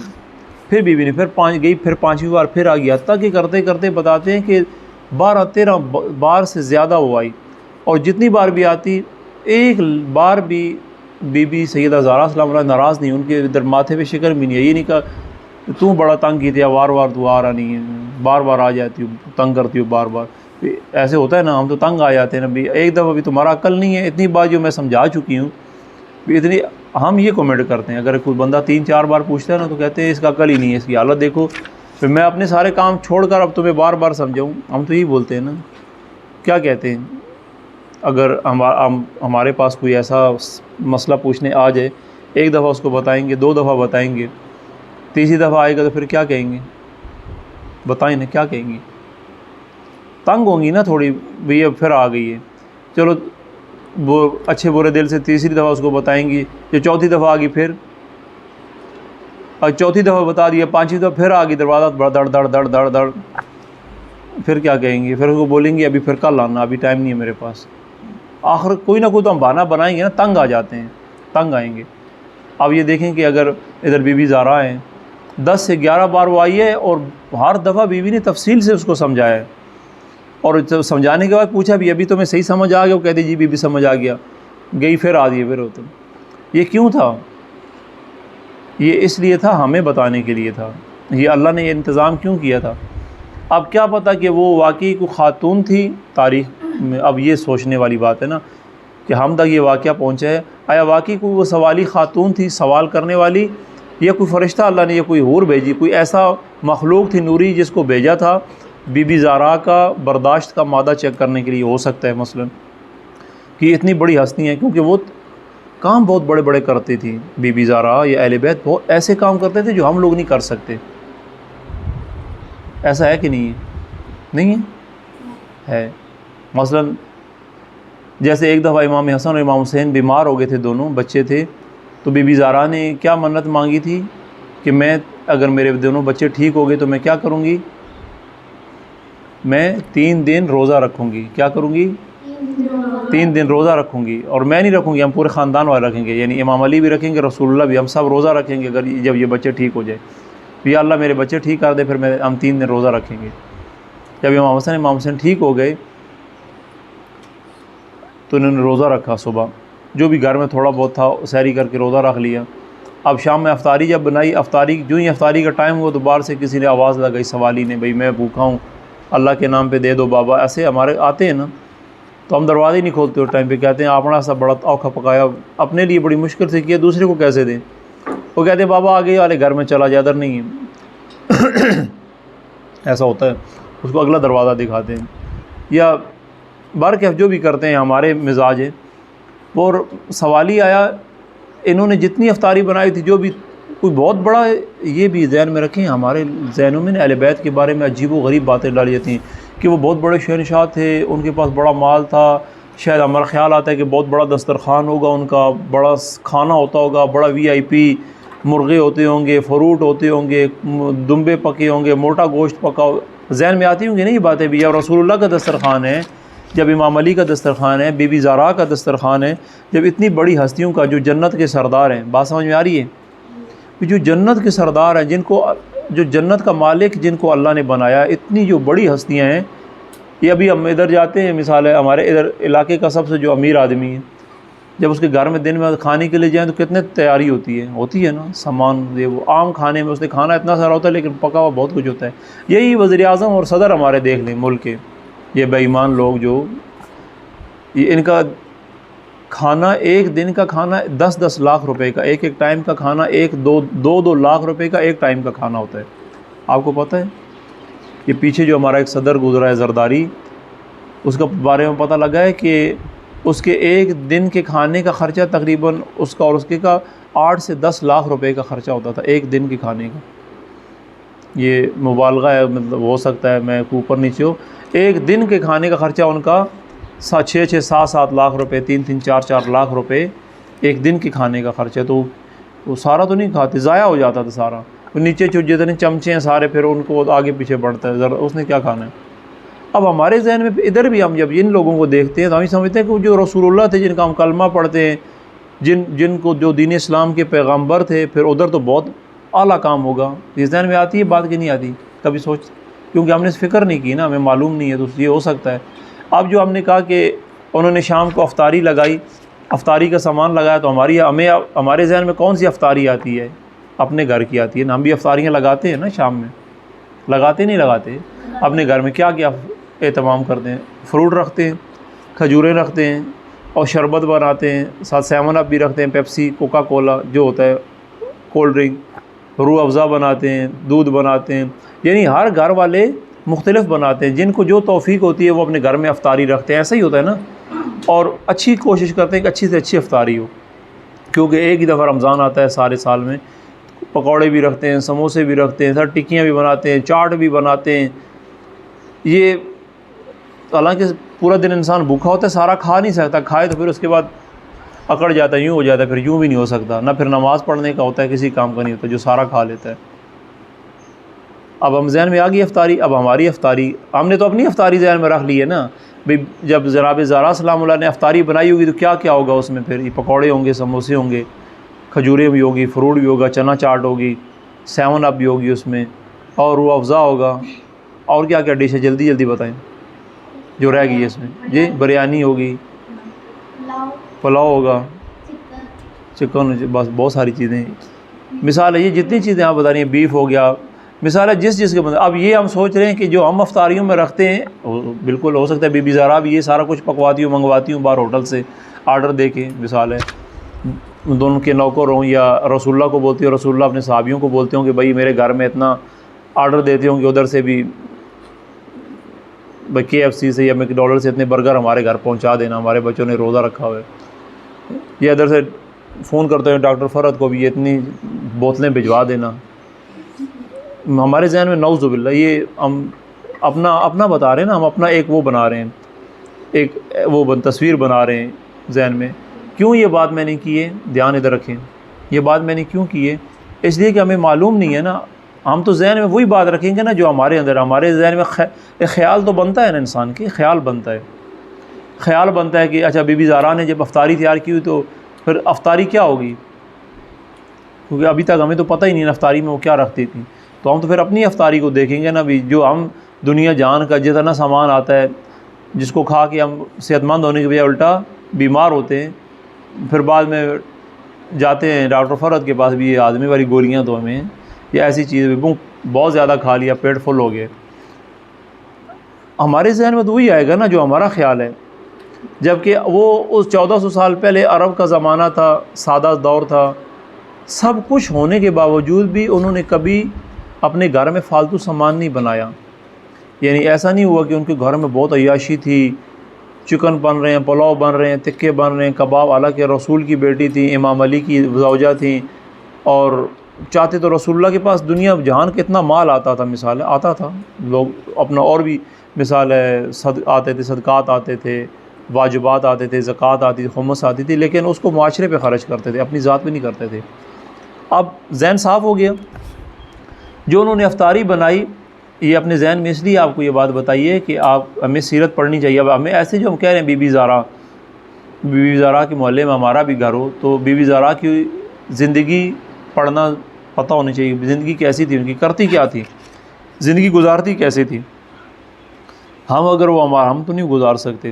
پھر بیوی نے پھر 5 گئی، پھر 5ویں بار پھر آ گئی، حتیٰ کہ کرتے کرتے بتاتے ہیں کہ 12-13 بار سے زیادہ وہ آئی، اور جتنی بار بھی آتی ایک بار بھی بی بی سیدہ زہرا سلام اللہ ناراض نہیں، ان کے ادھر ماتھے پہ شکر بھی نہیں ہے، یہ نہیں کہا تو بڑا تنگ کی تھی، وار وار تو آ رہا نہیں ہے، بار بار آ جاتی ہوں، تنگ کرتی ہوں بار بار، ایسے ہوتا ہے نا، ہم تو تنگ آ جاتے ہیں نا بھی، ایک دفعہ بھی تمہارا عقل نہیں ہے، اتنی بار جو میں سمجھا چکی ہوں بھی، اتنی ہم یہ کمنٹ کرتے ہیں، اگر کوئی بندہ 3-4 بار پوچھتا ہے نا تو کہتے ہیں اس کا عقل ہی نہیں ہے، اس کی حالت دیکھو، پھر میں اپنے سارے کام چھوڑ کر اب تمہیں بار بار سمجھاؤں، ہم تو یہی بولتے ہیں نا، کیا کہتے ہیں، اگر ہمارے پاس کوئی ایسا مسئلہ پوچھنے آ جائے، ایک دفعہ اس کو بتائیں گے، 2 دفعہ بتائیں گے، تیسری دفعہ آئے گا تو پھر کیا کہیں گے، بتائیں نا کیا کہیں گی، تنگ ہوں گی نا تھوڑی، بھئی اب پھر آ گئی ہے، چلو وہ اچھے برے دل سے تیسری دفعہ اس کو بتائیں گی، جو چوتھی دفعہ آ گئی پھر، اور چوتھی دفعہ بتا دیا، 5ویں دفعہ پھر آ گئی، دروازہ دڑ دڑ دڑ دڑ دڑ، پھر کیا کہیں گے، پھر اس کو بولیں گے ابھی پھر کل آنا، ابھی ٹائم نہیں ہے میرے پاس، آخر کوئی نہ کوئی تو ہم بہانہ بنائیں گے نا، تنگ آ جاتے ہیں، تنگ آئیں گے۔ اب یہ دیکھیں کہ اگر ادھر بی بی زہرا ہیں، 10 سے 11 بار وہ آئی ہے، اور ہر دفعہ بی بی نے تفصیل سے اس کو سمجھایا ہے، اور سمجھانے کے بعد پوچھا بھی ابھی تمہیں صحیح سمجھ آ گیا، وہ کہتے جی بی بی سمجھ آ گیا، گئی پھر آ گئی، پھر ہوتا یہ کیوں تھا؟ یہ اس لیے تھا، ہمیں بتانے کے لیے تھا، یہ اللہ نے یہ انتظام کیوں کیا تھا؟ اب کیا پتہ کہ وہ واقعی کوئی خاتون تھی تاریخ میں، اب یہ سوچنے والی بات ہے نا کہ ہم تک یہ واقعہ پہنچا ہے، آیا واقعی کوئی وہ سوالی خاتون تھی، سوال کرنے والی، یا کوئی فرشتہ اللہ نے، یا کوئی حور بھیجی، کوئی ایسا مخلوق تھی نوری جس کو بھیجا تھا بی بی زہرا کا برداشت کا مادہ چیک کرنے کے لیے، ہو سکتا ہے مثلا کہ اتنی بڑی ہستی ہیں، کیونکہ وہ کام بہت بڑے بڑے کرتی تھی بی بی زہرا یا اہل بیت، بہت ایسے کام کرتے تھے جو ہم لوگ نہیں کر سکتے، ایسا ہے کہ نہیں ہے؟ نہیں ہے مثلا جیسے ایک دفعہ امام حسن اور امام حسین بیمار ہو گئے تھے، دونوں بچے تھے، تو بی بی زہرا نے کیا منت مانگی تھی کہ میں اگر میرے دونوں بچے ٹھیک ہو گئے تو میں کیا کروں گی، میں 3 دن روزہ رکھوں گی، کیا کروں گی، 3 دن روزہ رکھوں گی، اور میں نہیں رکھوں گی، ہم پورے خاندان والے رکھیں گے، یعنی امام علی بھی رکھیں گے، رسول اللہ بھی، ہم سب روزہ رکھیں گے اگر جب یہ بچے ٹھیک ہو جائے، یا اللہ میرے بچے ٹھیک کر دے، پھر ہم 3 دن روزہ رکھیں گے۔ جب امام حسن ٹھیک ہو گئے تو انہوں نے روزہ رکھا، صبح جو بھی گھر میں تھوڑا بہت تھا سحری کر کے روزہ رکھ لیا۔ اب شام میں افطاری جب بنائی، جو ہی افطاری کا ٹائم ہوا تو باہر سے کسی نے آواز لگائی، سوالی نے، بھئی میں بھوکا ہوں، اللہ کے نام پہ دے دو بابا، ایسے ہمارے آتے ہیں نا، تو ہم دروازے ہی نہیں کھولتے اس ٹائم پہ، کہتے ہیں اپنا سا بڑا اوکھا پکایا، اپنے لیے بڑی مشکل سے کیا، دوسرے کو کیسے دیں؟ وہ کہتے ہیں بابا آگے والے گھر میں چلا جا، ادھر نہیں ہے ایسا ہوتا ہے، اس کو اگلا دروازہ دکھاتے ہیں، یا برکیف جو بھی کرتے ہیں، ہمارے مزاج ہے۔ اور سوالی آیا، انہوں نے جتنی افطاری بنائی تھی، جو بھی کوئی بہت بڑا، یہ بھی ذہن میں رکھیں، ہمارے ذہنوں میں اہل بیت کے بارے میں عجیب و غریب باتیں ڈالی جاتی ہیں کہ وہ بہت بڑے شہنشاہ تھے، ان کے پاس بڑا مال تھا، شاید ہمارا خیال آتا ہے کہ بہت بڑا دسترخوان ہوگا ان کا، بڑا کھانا ہوتا ہوگا، بڑا VIP، مرغے ہوتے ہوں گے، فروٹ ہوتے ہوں گے، دمبے پکے ہوں گے، موٹا گوشت پکا ہو، ذہن میں آتی ہوں گی نا یہ باتیں بھی، اور رسول اللہ کا دسترخوان ہے، جب امام علی کا دسترخوان ہے، بی بی زہرا کا دسترخوان ہے، جب اتنی بڑی ہستیوں کا جو جنت کے سردار ہیں، بات سمجھ میں آ رہی ہے، جو جنت کے سردار ہیں، جو جنت کا مالک جن کو اللہ نے بنایا، اتنی جو بڑی ہستیاں ہیں، یہ ابھی ہم ادھر جاتے ہیں، مثال ہے ہمارے ادھر علاقے کا سب سے جو امیر آدمی ہے، جب اس کے گھر میں دن میں کھانے کے لیے جائیں تو کتنے تیاری ہوتی ہے نا، سامان یہ وہ، عام کھانے میں اس نے کھانا اتنا سارا ہوتا ہے لیکن پکا ہوا بہت کچھ ہوتا ہے۔ یہی وزیر اعظم اور صدر ہمارے دیکھ لیں ملک کے، یہ بے ایمان لوگ جو، یہ ان کا کھانا، ایک دن کا کھانا 10-10 لاکھ روپے کا، ایک ٹائم کا کھانا، 2 لاکھ روپے کا ایک ٹائم کا کھانا ہوتا ہے، آپ کو پتہ ہے؟ یہ پیچھے جو ہمارا ایک صدر گزرا ہے زرداری، اس کا بارے میں پتہ لگا ہے کہ اس کے ایک دن کے کھانے کا خرچہ تقریباً اس کا اور اس کے کا 8 سے 10 لاکھ روپے کا خرچہ ہوتا تھا ایک دن کے کھانے کا۔ یہ مبالغہ ہے، مطلب ہو سکتا ہے میں اوپر نیچے ہو، ایک دن کے کھانے کا خرچہ ان کا 6-6 7-7 لاکھ روپے، 3-3 4-4 لاکھ روپے ایک دن کے کھانے کا خرچہ، تو وہ سارا تو نہیں کھاتے، ضائع ہو جاتا تھا سارا، نیچے جتنے چمچے ہیں سارے پھر ان کو آگے پیچھے بڑھتا ہے، ذرا اس نے کیا کھانا ہے۔ اب ہمارے ذہن میں ادھر بھی ہم جب ان لوگوں کو دیکھتے ہیں تو ہم سمجھتے ہیں کہ جو رسول اللہ تھے، جن کا ہم کلمہ پڑھتے ہیں، جن کو جو دین اسلام کے پیغمبر تھے، پھر ادھر تو بہت اعلیٰ کام ہوگا. یہ ذہن میں آتی ہے بات کہ نہیں آتی کبھی سوچ؟ کیونکہ ہم نے فکر نہیں کی نا، ہمیں معلوم نہیں ہے، تو یہ ہو سکتا ہے. اب جو ہم نے کہا کہ انہوں نے شام کو افطاری لگائی، افطاری کا سامان لگایا، تو ہمارے ذہن میں کون سی افطاری آتی ہے؟ اپنے گھر کی آتی ہے نا. ہم بھی افطاریاں لگاتے ہیں نا شام میں، لگاتے نہیں لگاتے؟ اپنے گھر میں کیا کیا اہتمام کرتے ہیں؟ فروٹ رکھتے ہیں، کھجوریں رکھتے ہیں، اور شربت بناتے ہیں، ساتھ 7 اپ بھی رکھتے ہیں، پیپسی، کوکا کولا جو ہوتا ہے کولڈ ڈرنک، روح افزا بناتے ہیں، دودھ بناتے ہیں. یعنی ہر گھر والے مختلف بناتے ہیں، جن کو جو توفیق ہوتی ہے وہ اپنے گھر میں افطاری رکھتے ہیں. ایسا ہی ہوتا ہے نا. اور اچھی کوشش کرتے ہیں کہ اچھی سے اچھی افطاری ہو، کیونکہ ایک ہی دفعہ رمضان آتا ہے سارے سال میں. پکوڑے بھی رکھتے ہیں، سموسے بھی رکھتے ہیں، سر ٹکیاں بھی بناتے ہیں، چاٹ بھی بناتے ہیں. یہ حالانکہ پورا دن انسان بھوکا ہوتا ہے، سارا کھا نہیں سکتا، کھائے تو پھر اس کے بعد اکڑ جاتا ہے، یوں ہو جاتا ہے، پھر یوں بھی نہیں ہو سکتا نہ. پھر نماز پڑھنے کا ہوتا ہے، کسی کام کا نہیں ہوتا جو سارا کھا لیتا ہے. اب ہم ذہن میں آ گئی افطاری. اب ہماری افطاری، ہم نے تو اپنی افطاری ذہن میں رکھ لی ہے نا بھئی. جب جناب زہرا سلام اللہ نے افطاری بنائی ہوگی تو کیا کیا ہوگا اس میں؟ پھر یہ پکوڑے ہوں گے، سموسے ہوں گے، کھجوریں بھی ہوگی، فروٹ بھی ہوگا، چنا چاٹ ہوگی، 7 اپ بھی ہوگی اس میں، اور روح افزا ہوگا. اور کیا کیا ڈش ہے؟ جلدی جلدی بتائیں جو رہ گئی ہے اس میں. جی بریانی ہوگی، پلاؤ ہوگا، چکن، بس بہت ساری چیزیں. مثال ہے یہ جتنی چیزیں آپ بتا رہی ہیں، بیف ہو گیا، مثال ہے جس کے بندے. اب یہ ہم سوچ رہے ہیں کہ جو ہم افطاریوں میں رکھتے ہیں، بالکل ہو سکتا ہے بی بی زہرا بھی یہ سارا کچھ پکواتی ہوں، منگواتی ہوں باہر ہوٹل سے آرڈر دے کے. مثال ہے دونوں کے نوکر ہوں، یا رسول اللہ کو بولتے ہوں، رسول اللہ اپنے صحابیوں کو بولتے ہوں کہ بھائی میرے گھر میں اتنا آرڈر دیتے ہوں کہ ادھر سے بھی بھائی KFC سے یا میکڈونلڈ سے اتنے برگر ہمارے گھر پہنچا دینا، ہمارے بچوں نے روزہ رکھا ہوا ہے. یا ادھر سے فون کرتے ہیں ڈاکٹر فرد کو بھی، یہ اتنی بوتلیں بھجوا دینا. ہمارے ذہن میں نعوذ باللہ یہ ہم اپنا بتا رہے ہیں نا، ہم اپنا ایک وہ بنا رہے ہیں، ایک وہ تصویر بنا رہے ہیں ذہن میں. کیوں یہ بات میں نے کی ہے؟ دھیان ادھر رکھیں. یہ بات میں نے کیوں کی ہے؟ اس لیے کہ ہمیں معلوم نہیں ہے نا. ہم تو ذہن میں وہی بات رکھیں گے نا جو ہمارے اندر. ہمارے ذہن میں ایک خیال تو بنتا ہے نا انسان کی، خیال بنتا ہے کہ اچھا بی بی زہرا نے جب افطاری تیار کی ہوئی تو پھر افطاری کیا ہوگی، کیونکہ ابھی تک ہمیں تو پتہ ہی نہیں افطاری میں وہ کیا رکھتی تھی. تو ہم تو پھر اپنی افطاری کو دیکھیں گے نا بھی. جو ہم دنیا جان کا جتنا سامان آتا ہے، جس کو کھا کے ہم صحت مند ہونے کے بجائے الٹا بیمار ہوتے ہیں، پھر بعد میں جاتے ہیں ڈاکٹر فرد کے پاس بھی، یہ آدمی والی گولیاں تو ہمیں، یا ایسی چیز بہت زیادہ کھا لیا، پیٹ فل ہو گئے. ہمارے ذہن میں تو وہی آئے گا نا جو ہمارا خیال ہے. جبکہ وہ اس 1400 سال پہلے عرب کا زمانہ تھا، سادہ دور تھا، سب کچھ ہونے کے باوجود بھی انہوں نے کبھی اپنے گھر میں فالتو سامان نہیں بنایا. یعنی ایسا نہیں ہوا کہ ان کے گھر میں بہت عیاشی تھی، چکن بن رہے ہیں، پلاؤ بن رہے ہیں، تکے بن رہے ہیں، کباب. حالانکہ رسول کی بیٹی تھی، امام علی کی زوجہ تھیں، اور چاہتے تو رسول اللہ کے پاس دنیا جہان کا اتنا مال آتا تھا. مثال ہے آتا تھا، لوگ اپنا اور بھی مثال ہے آتے تھے، صدقات آتے تھے، واجبات آتے تھے، زکوٰۃ آتی تھی، خمس آتی تھی، لیکن اس کو معاشرے پہ خرچ کرتے تھے، اپنی ذات پہ نہیں کرتے تھے. اب ذہن صاف ہو گیا. جو انہوں نے افطاری بنائی، یہ اپنے ذہن میں اس لیے آپ کو یہ بات بتائیے کہ آپ ہمیں سیرت پڑھنی چاہیے. اب ہمیں ایسے جو ہم کہہ رہے ہیں بی بی زہرا کے محلے میں ہمارا بھی گھر ہو، تو بی بی زہرا کی زندگی پڑھنا پتہ ہونی چاہیے. زندگی کیسی تھی ان کی، کرتی کیا تھی، زندگی گزارتی کیسے تھی. ہم اگر وہ ہم تو نہیں گزار سکتے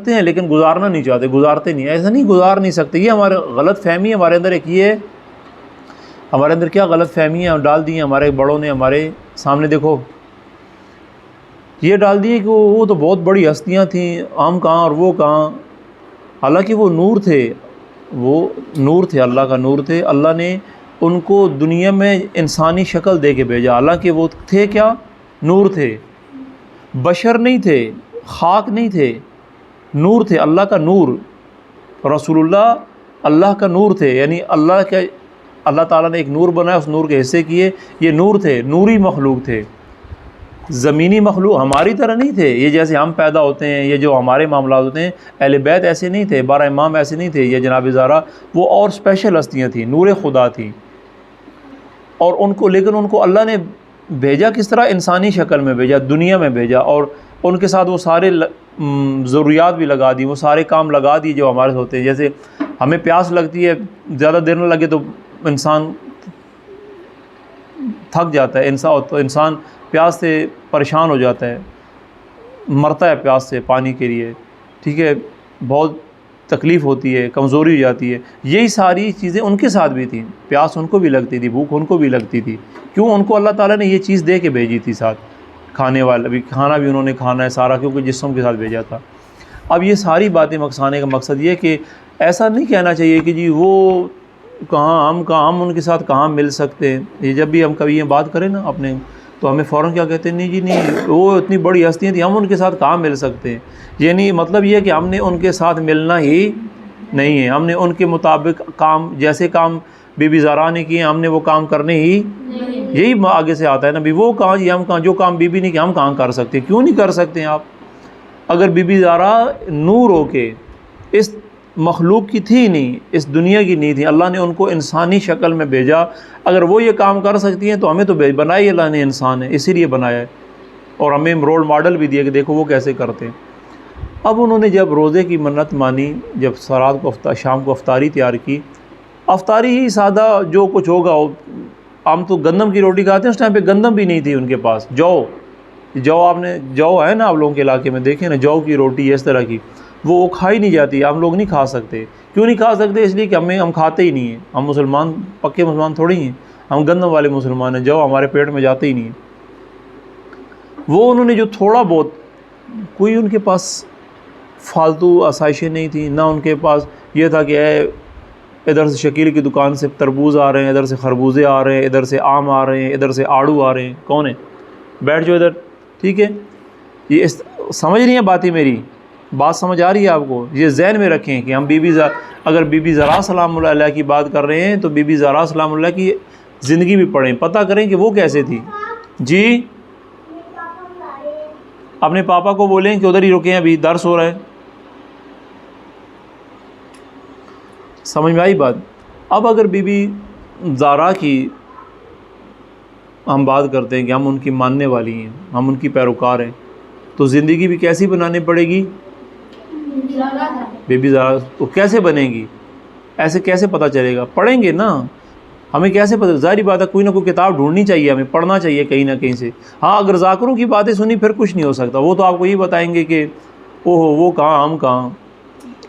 ہیں، لیکن گزارنا نہیں چاہتے، گزارتے نہیں. ایسا نہیں گزار نہیں سکتے، یہ ہمارے غلط فہمی ہے ہمارے اندر. ایک یہ ہمارے اندر کیا غلط فہمیاں ڈال دی ہیں ہمارے بڑوں نے ہمارے سامنے. دیکھو یہ ڈال دی کہ وہ تو بہت بڑی ہستیاں تھیں، ہم کہاں اور وہ کہاں. حالانکہ وہ نور تھے، اللہ کا نور تھے. اللہ نے ان کو دنیا میں انسانی شکل دے کے بھیجا. حالانکہ وہ تھے کیا؟ نور تھے، بشر نہیں تھے، خاک نہیں تھے، نور تھے، اللہ کا نور. رسول اللہ اللہ کا نور تھے. یعنی اللہ تعالیٰ نے ایک نور بنایا، اس نور کے حصے کیے. یہ نور تھے، نوری مخلوق تھے، زمینی مخلوق ہماری طرح نہیں تھے. یہ جیسے ہم پیدا ہوتے ہیں، یہ جو ہمارے معاملات ہوتے ہیں، اہل بیت ایسے نہیں تھے، 12 امام ایسے نہیں تھے. یہ جناب زہرا وہ اور اسپیشل ہستیاں تھیں، نور خدا تھیں. اور لیکن ان کو اللہ نے بھیجا کس طرح؟ انسانی شکل میں بھیجا، دنیا میں بھیجا. اور ان کے ساتھ وہ سارے ضروریات بھی لگا دی، وہ سارے کام لگا دی جو ہمارے ہوتے ہیں. جیسے ہمیں پیاس لگتی ہے، زیادہ دیر نہ لگے تو انسان تھک جاتا ہے، انسان پیاس سے پریشان ہو جاتا ہے، مرتا ہے پیاس سے پانی کے لیے، ٹھیک ہے، بہت تکلیف ہوتی ہے، کمزوری ہو جاتی ہے. یہی ساری چیزیں ان کے ساتھ بھی تھیں، پیاس ان کو بھی لگتی تھی، بھوک ان کو بھی لگتی تھی. کیوں؟ ان کو اللہ تعالیٰ نے یہ چیز دے کے بھیجی تھی ساتھ، کھانے والا بھی، کھانا بھی انہوں نے کھانا ہے سارا، کیونکہ جسم کے ساتھ بھیجا تھا. اب یہ ساری باتیں مقصانے کا مقصد یہ کہ ایسا نہیں کہنا چاہیے کہ جی وہ ہم ان کے ساتھ کہاں مل سکتے ہیں. یہ جب بھی ہم کبھی یہ بات کریں نا اپنے، تو ہمیں فوراً کیا کہتے ہیں، نہیں جی نہیں، وہ اتنی بڑی ہستیاں تھیں، ہم ان کے ساتھ کہاں مل سکتے ہیں. یعنی مطلب یہ ہے کہ ہم نے ان کے ساتھ ملنا ہی نہیں ہے، ہم نے ان کے مطابق کام، جیسے کام بی بی زہرا نے کیے ہم نے وہ کام کرنے ہی، یہی آگے سے آتا ہے نا بھی. وہ کہاں جی ہم کہاں، جو کام بی بی نے کیا ہم کہاں کر سکتے ہیں؟ کیوں نہیں کر سکتے ہیں آپ؟ اگر بی بی زہرا نور ہو کے اس مخلوق کی تھی نہیں، اس دنیا کی نہیں تھی، اللہ نے ان کو انسانی شکل میں بھیجا. اگر وہ یہ کام کر سکتی ہیں تو ہمیں تو بنائی اللہ نے انسان ہے، اسی لیے بنایا ہے، اور ہمیں رول ماڈل بھی دیا کہ دیکھو وہ کیسے کرتے ہیں. اب انہوں نے جب روزے کی منت مانی، جب رات کو شام کو افطاری تیار کی، افطاری ہی سادہ جو کچھ ہوگا، ہم تو گندم کی روٹی کھاتے ہیں، اس ٹائم پہ گندم بھی نہیں تھی ان کے پاس. جو آپ نے جو ہے نا آپ لوگوں کے علاقے میں دیکھیں نا، جو کی روٹی اس طرح کی، وہ کھائی نہیں جاتی، ہم لوگ نہیں کھا سکتے. کیوں نہیں کھا سکتے؟ اس لیے کہ ہم کھاتے ہی نہیں ہیں، ہم مسلمان پکے مسلمان تھوڑی ہیں، ہم گندم والے مسلمان ہیں، جو ہمارے پیٹ میں جاتے ہی نہیں ہیں. وہ انہوں نے جو تھوڑا بہت، کوئی ان کے پاس فالتو آسائشیں نہیں تھیں، نہ ان کے پاس یہ تھا کہ ادھر سے شکیل کی دکان سے تربوز آ رہے ہیں، ادھر سے خربوزے آ رہے ہیں، ادھر سے آم آ رہے ہیں، ادھر سے آڑو آ رہے ہیں، کون ہے بیٹھ جو ادھر، ٹھیک ہے. یہ سمجھ رہی ہیں باتیں، میری بات سمجھ آ رہی ہے آپ کو؟ یہ ذہن میں رکھیں کہ ہم اگر بی بی زہرا سلام اللہ علیہ کی بات کر رہے ہیں تو بی بی زہرا سلام اللہ کی زندگی بھی پڑھیں، پتہ کریں کہ وہ کیسے تھی. جی اپنے پاپا کو بولیں کہ ادھر ہی رکیں، ابھی درس ہو رہا ہے. سمجھ میں آئی بات؟ اب اگر بی بی زہرا کی ہم بات کرتے ہیں کہ ہم ان کی ماننے والی ہیں، ہم ان کی پیروکار ہیں، تو زندگی بھی کیسی بنانی پڑے گی؟ بی بی زہرا تو کیسے بنے گی؟ ایسے کیسے پتہ چلے گا؟ پڑھیں گے نا، ہمیں کیسے پتہ؟ ظاہری بات ہے کوئی نہ کوئی کتاب ڈھونڈنی چاہیے، ہمیں پڑھنا چاہیے کہیں نہ کہیں سے. ہاں اگر ذاکروں کی باتیں سنی پھر کچھ نہیں ہو سکتا، وہ تو آپ کو یہ بتائیں گے کہ اوہ وہ کہاں ہم کہاں،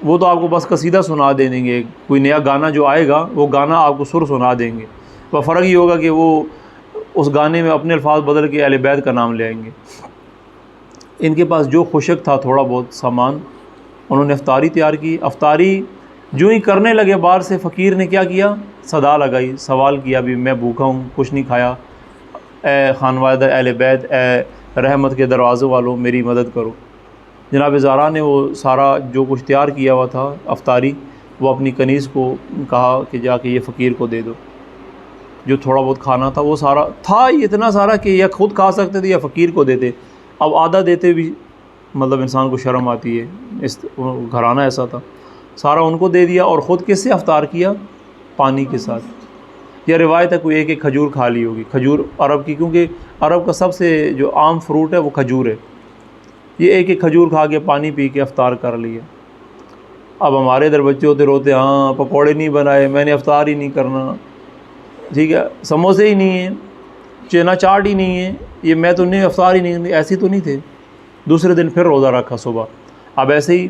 وہ تو آپ کو بس قصیدہ سنا دیں گے، کوئی نیا گانا جو آئے گا وہ گانا آپ کو سر سنا دیں گے، وہ فرق یہ ہوگا کہ وہ اس گانے میں اپنے الفاظ بدل کے اہل بیت کا نام لے آئیں گے. ان کے پاس جو خشک تھا تھوڑا بہت سامان، انہوں نے افطاری تیار کی. افطاری جو ہی کرنے لگے باہر سے فقیر نے کیا کیا؟ صدا لگائی، سوال کیا بھی میں بھوکا ہوں، کچھ نہیں کھایا، اے خانوادہ اہل بیت، اے رحمت کے دروازے والوں میری مدد کرو. جناب زہرا نے وہ سارا جو کچھ تیار کیا ہوا تھا افطاری، وہ اپنی کنیز کو کہا کہ جا کے یہ فقیر کو دے دو. جو تھوڑا بہت کھانا تھا وہ سارا تھا ہی اتنا سارا کہ یا خود کھا سکتے تھے یا فقیر کو دیتے. اب آدھا دیتے بھی مطلب انسان کو شرم آتی ہے، اس گھرانہ ایسا تھا، سارا ان کو دے دیا. اور خود کس سے افطار کیا؟ پانی کے ساتھ. یہ روایت ہے کوئی ایک کھجور کھا لی ہوگی، کھجور عرب کی، کیونکہ عرب کا سب سے جو عام فروٹ ہے وہ کھجور ہے. یہ ایک کھجور کھا کے پانی پی کے افطار کر لیا. اب ہمارے ادھر بچے ہوتے روتے، ہاں پکوڑے نہیں بنائے، میں نے افطار ہی نہیں کرنا، ٹھیک ہے، سموسے ہی نہیں ہیں، چنا چاٹ ہی نہیں ہے، یہ میں تو نہیں افطار ہی نہیں، ایسی تو نہیں تھے. دوسرے دن پھر روزہ رکھا صبح. اب ایسے ہی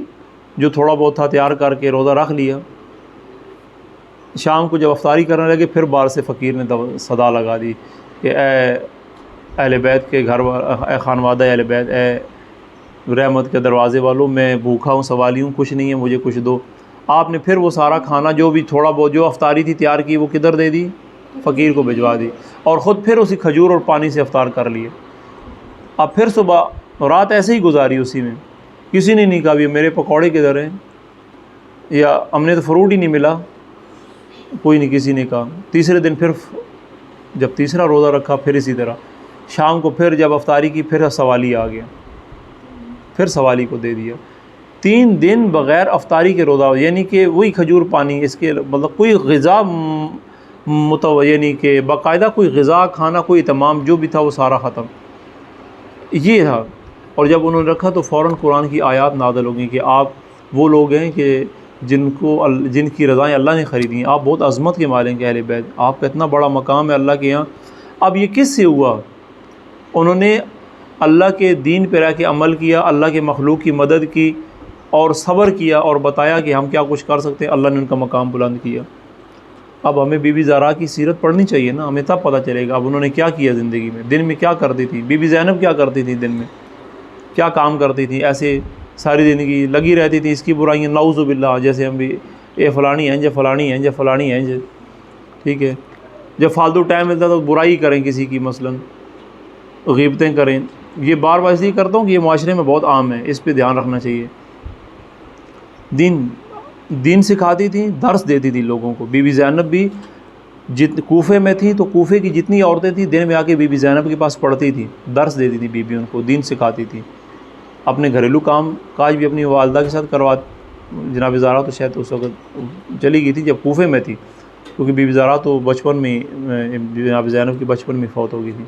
جو تھوڑا بہت تھا تیار کر کے روزہ رکھ لیا. شام کو جب افطاری کرنے لگے پھر باہر سے فقیر نے صدا لگا دی کہ اے اہل بیت کے گھر، اے خانوادہ اہل بیت، اے رحمت کے دروازے والوں، میں بھوکا ہوں، سوالی ہوں، کچھ نہیں ہے، مجھے کچھ دو. آپ نے پھر وہ سارا کھانا جو بھی تھوڑا بہت جو افطاری تھی تیار کی وہ کدھر دے دی؟ فقیر کو بھجوا دی. اور خود پھر اسی کھجور اور پانی سے افطار کر لیے. اب پھر صبح رات ایسے ہی گزاری اسی میں. کسی نے نہیں کہا بھی میرے پکوڑے کدھر ہیں، یا ہم نے تو فروٹ ہی نہیں ملا، کوئی نہیں کسی نے کہا. تیسرے دن پھر جب تیسرا روزہ رکھا پھر اسی طرح. شام کو پھر جب افطاری کی پھر سوالی آ گیا، پھر سوالی کو دے دیا. 3 دن بغیر افطاری کے روزہ، یعنی کہ وہی کھجور پانی، اس کے مطلب کوئی غذا یعنی کہ باقاعدہ کوئی غذا کھانا کوئی تمام جو بھی تھا وہ سارا ختم. یہ تھا. اور جب انہوں نے رکھا تو فوراً قرآن کی آیات نازل ہو گئیں کہ آپ وہ لوگ ہیں کہ جن کی رضائیں اللہ نے خریدی ہیں، آپ بہت عظمت کے مالک ہیں اہل بیت، آپ کا اتنا بڑا مقام ہے اللہ کے یہاں۔ اب یہ کس سے ہوا؟ انہوں نے اللہ کے دین پہ رہ کے عمل کیا، اللہ کے مخلوق کی مدد کی اور صبر کیا اور بتایا کہ ہم کیا کچھ کر سکتے ہیں، اللہ نے ان کا مقام بلند کیا۔ اب ہمیں بی بی زہرا کی سیرت پڑھنی چاہیے نا، ہمیں تب پتہ چلے گا اب انہوں نے کیا کیا زندگی میں، دن میں کیا کرتی تھی، بی بی زینب کیا کرتی تھی، دن میں کیا کام کرتی تھی، ایسے ساری زندگی لگی رہتی تھی اس کی برائیاں، نعوذ باللہ، جیسے ہم بھی یہ فلانی ہیں جب فلانی ہیں جب فلانی ہیں جب، ٹھیک ہے، جب فالتو ٹائم ملتا تو برائی کریں کسی کی، مثلاً غیبتیں کریں۔ یہ بار بار اس لیے کرتا ہوں کہ یہ معاشرے میں بہت عام ہے، اس پہ دھیان رکھنا چاہیے۔ دین سکھاتی تھیں، درس دیتی تھی لوگوں کو۔ بی بی زینب بھی کوفے میں تھی تو کوفے کی جتنی عورتیں تھیں دن میں آ کے بی بی زینب کے پاس پڑھتی تھیں، درس دیتی تھی بی بی، ان کو دین سکھاتی تھی۔ اپنے گھریلو کام کاج بھی اپنی والدہ کے ساتھ جناب زہرا تو شاید اس وقت چلی گئی تھی جب کوفے میں تھی، کیونکہ بی بی زہرا تو بچپن میں، جناب زینب کی بچپن میں فوت ہو گئی تھی،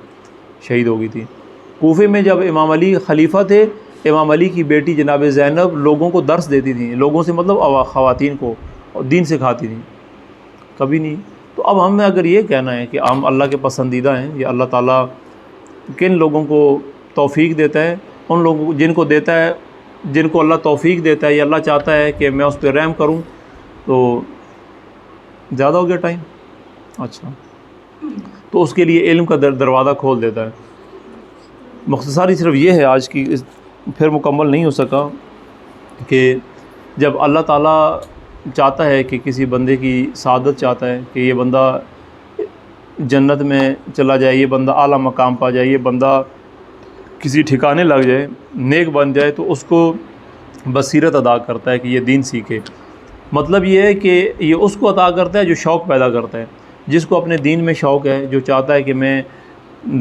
شہید ہو گئی تھی۔ کوفے میں جب امام علی خلیفہ تھے، امام علی کی بیٹی جناب زینب لوگوں کو درس دیتی تھیں، لوگوں سے مطلب خواتین کو دین سکھاتی تھیں، کبھی نہیں۔ تو اب ہمیں اگر یہ کہنا ہے کہ ہم اللہ کے پسندیدہ ہیں، یا اللہ تعالیٰ کن لوگوں کو توفیق دیتا ہے، ان لوگوں کو جن کو دیتا ہے، جن کو اللہ توفیق دیتا ہے یا اللہ چاہتا ہے کہ میں اس پہ رحم کروں، تو زیادہ ہو گیا ٹائم، اچھا، تو اس کے لیے علم کا دروازہ کھول دیتا ہے۔ مختصری صرف یہ ہے آج کی، پھر مکمل نہیں ہو سکا، کہ جب اللہ تعالیٰ چاہتا ہے کہ کسی بندے کی سعادت چاہتا ہے کہ یہ بندہ جنت میں چلا جائے، یہ بندہ اعلیٰ مقام پا جائے، یہ بندہ کسی ٹھکانے لگ جائے، نیک بن جائے، تو اس کو بصیرت عطا کرتا ہے کہ یہ دین سیکھے۔ مطلب یہ ہے کہ یہ اس کو عطا کرتا ہے جو شوق پیدا کرتا ہے، جس کو اپنے دین میں شوق ہے، جو چاہتا ہے کہ میں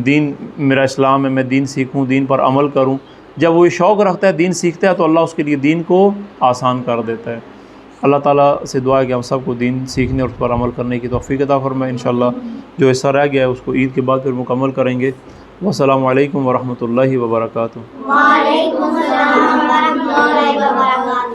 دین، میرا اسلام ہے، میں دین سیکھوں، دین پر عمل کروں۔ جب وہ یہ شوق رکھتا ہے، دین سیکھتا ہے، تو اللہ اس کے لیے دین کو آسان کر دیتا ہے۔ اللہ تعالیٰ سے دعا ہے کہ ہم سب کو دین سیکھنے اور اس پر عمل کرنے کی توفیق عطا فرمائے۔ انشاءاللہ جو حصہ رہ گیا ہے اس کو عید کے بعد پھر مکمل کریں گے۔ والسلام علیکم ورحمۃ اللہ وبرکاتہ۔ وعلیکم السلام ورحمۃ اللہ وبرکاتہ۔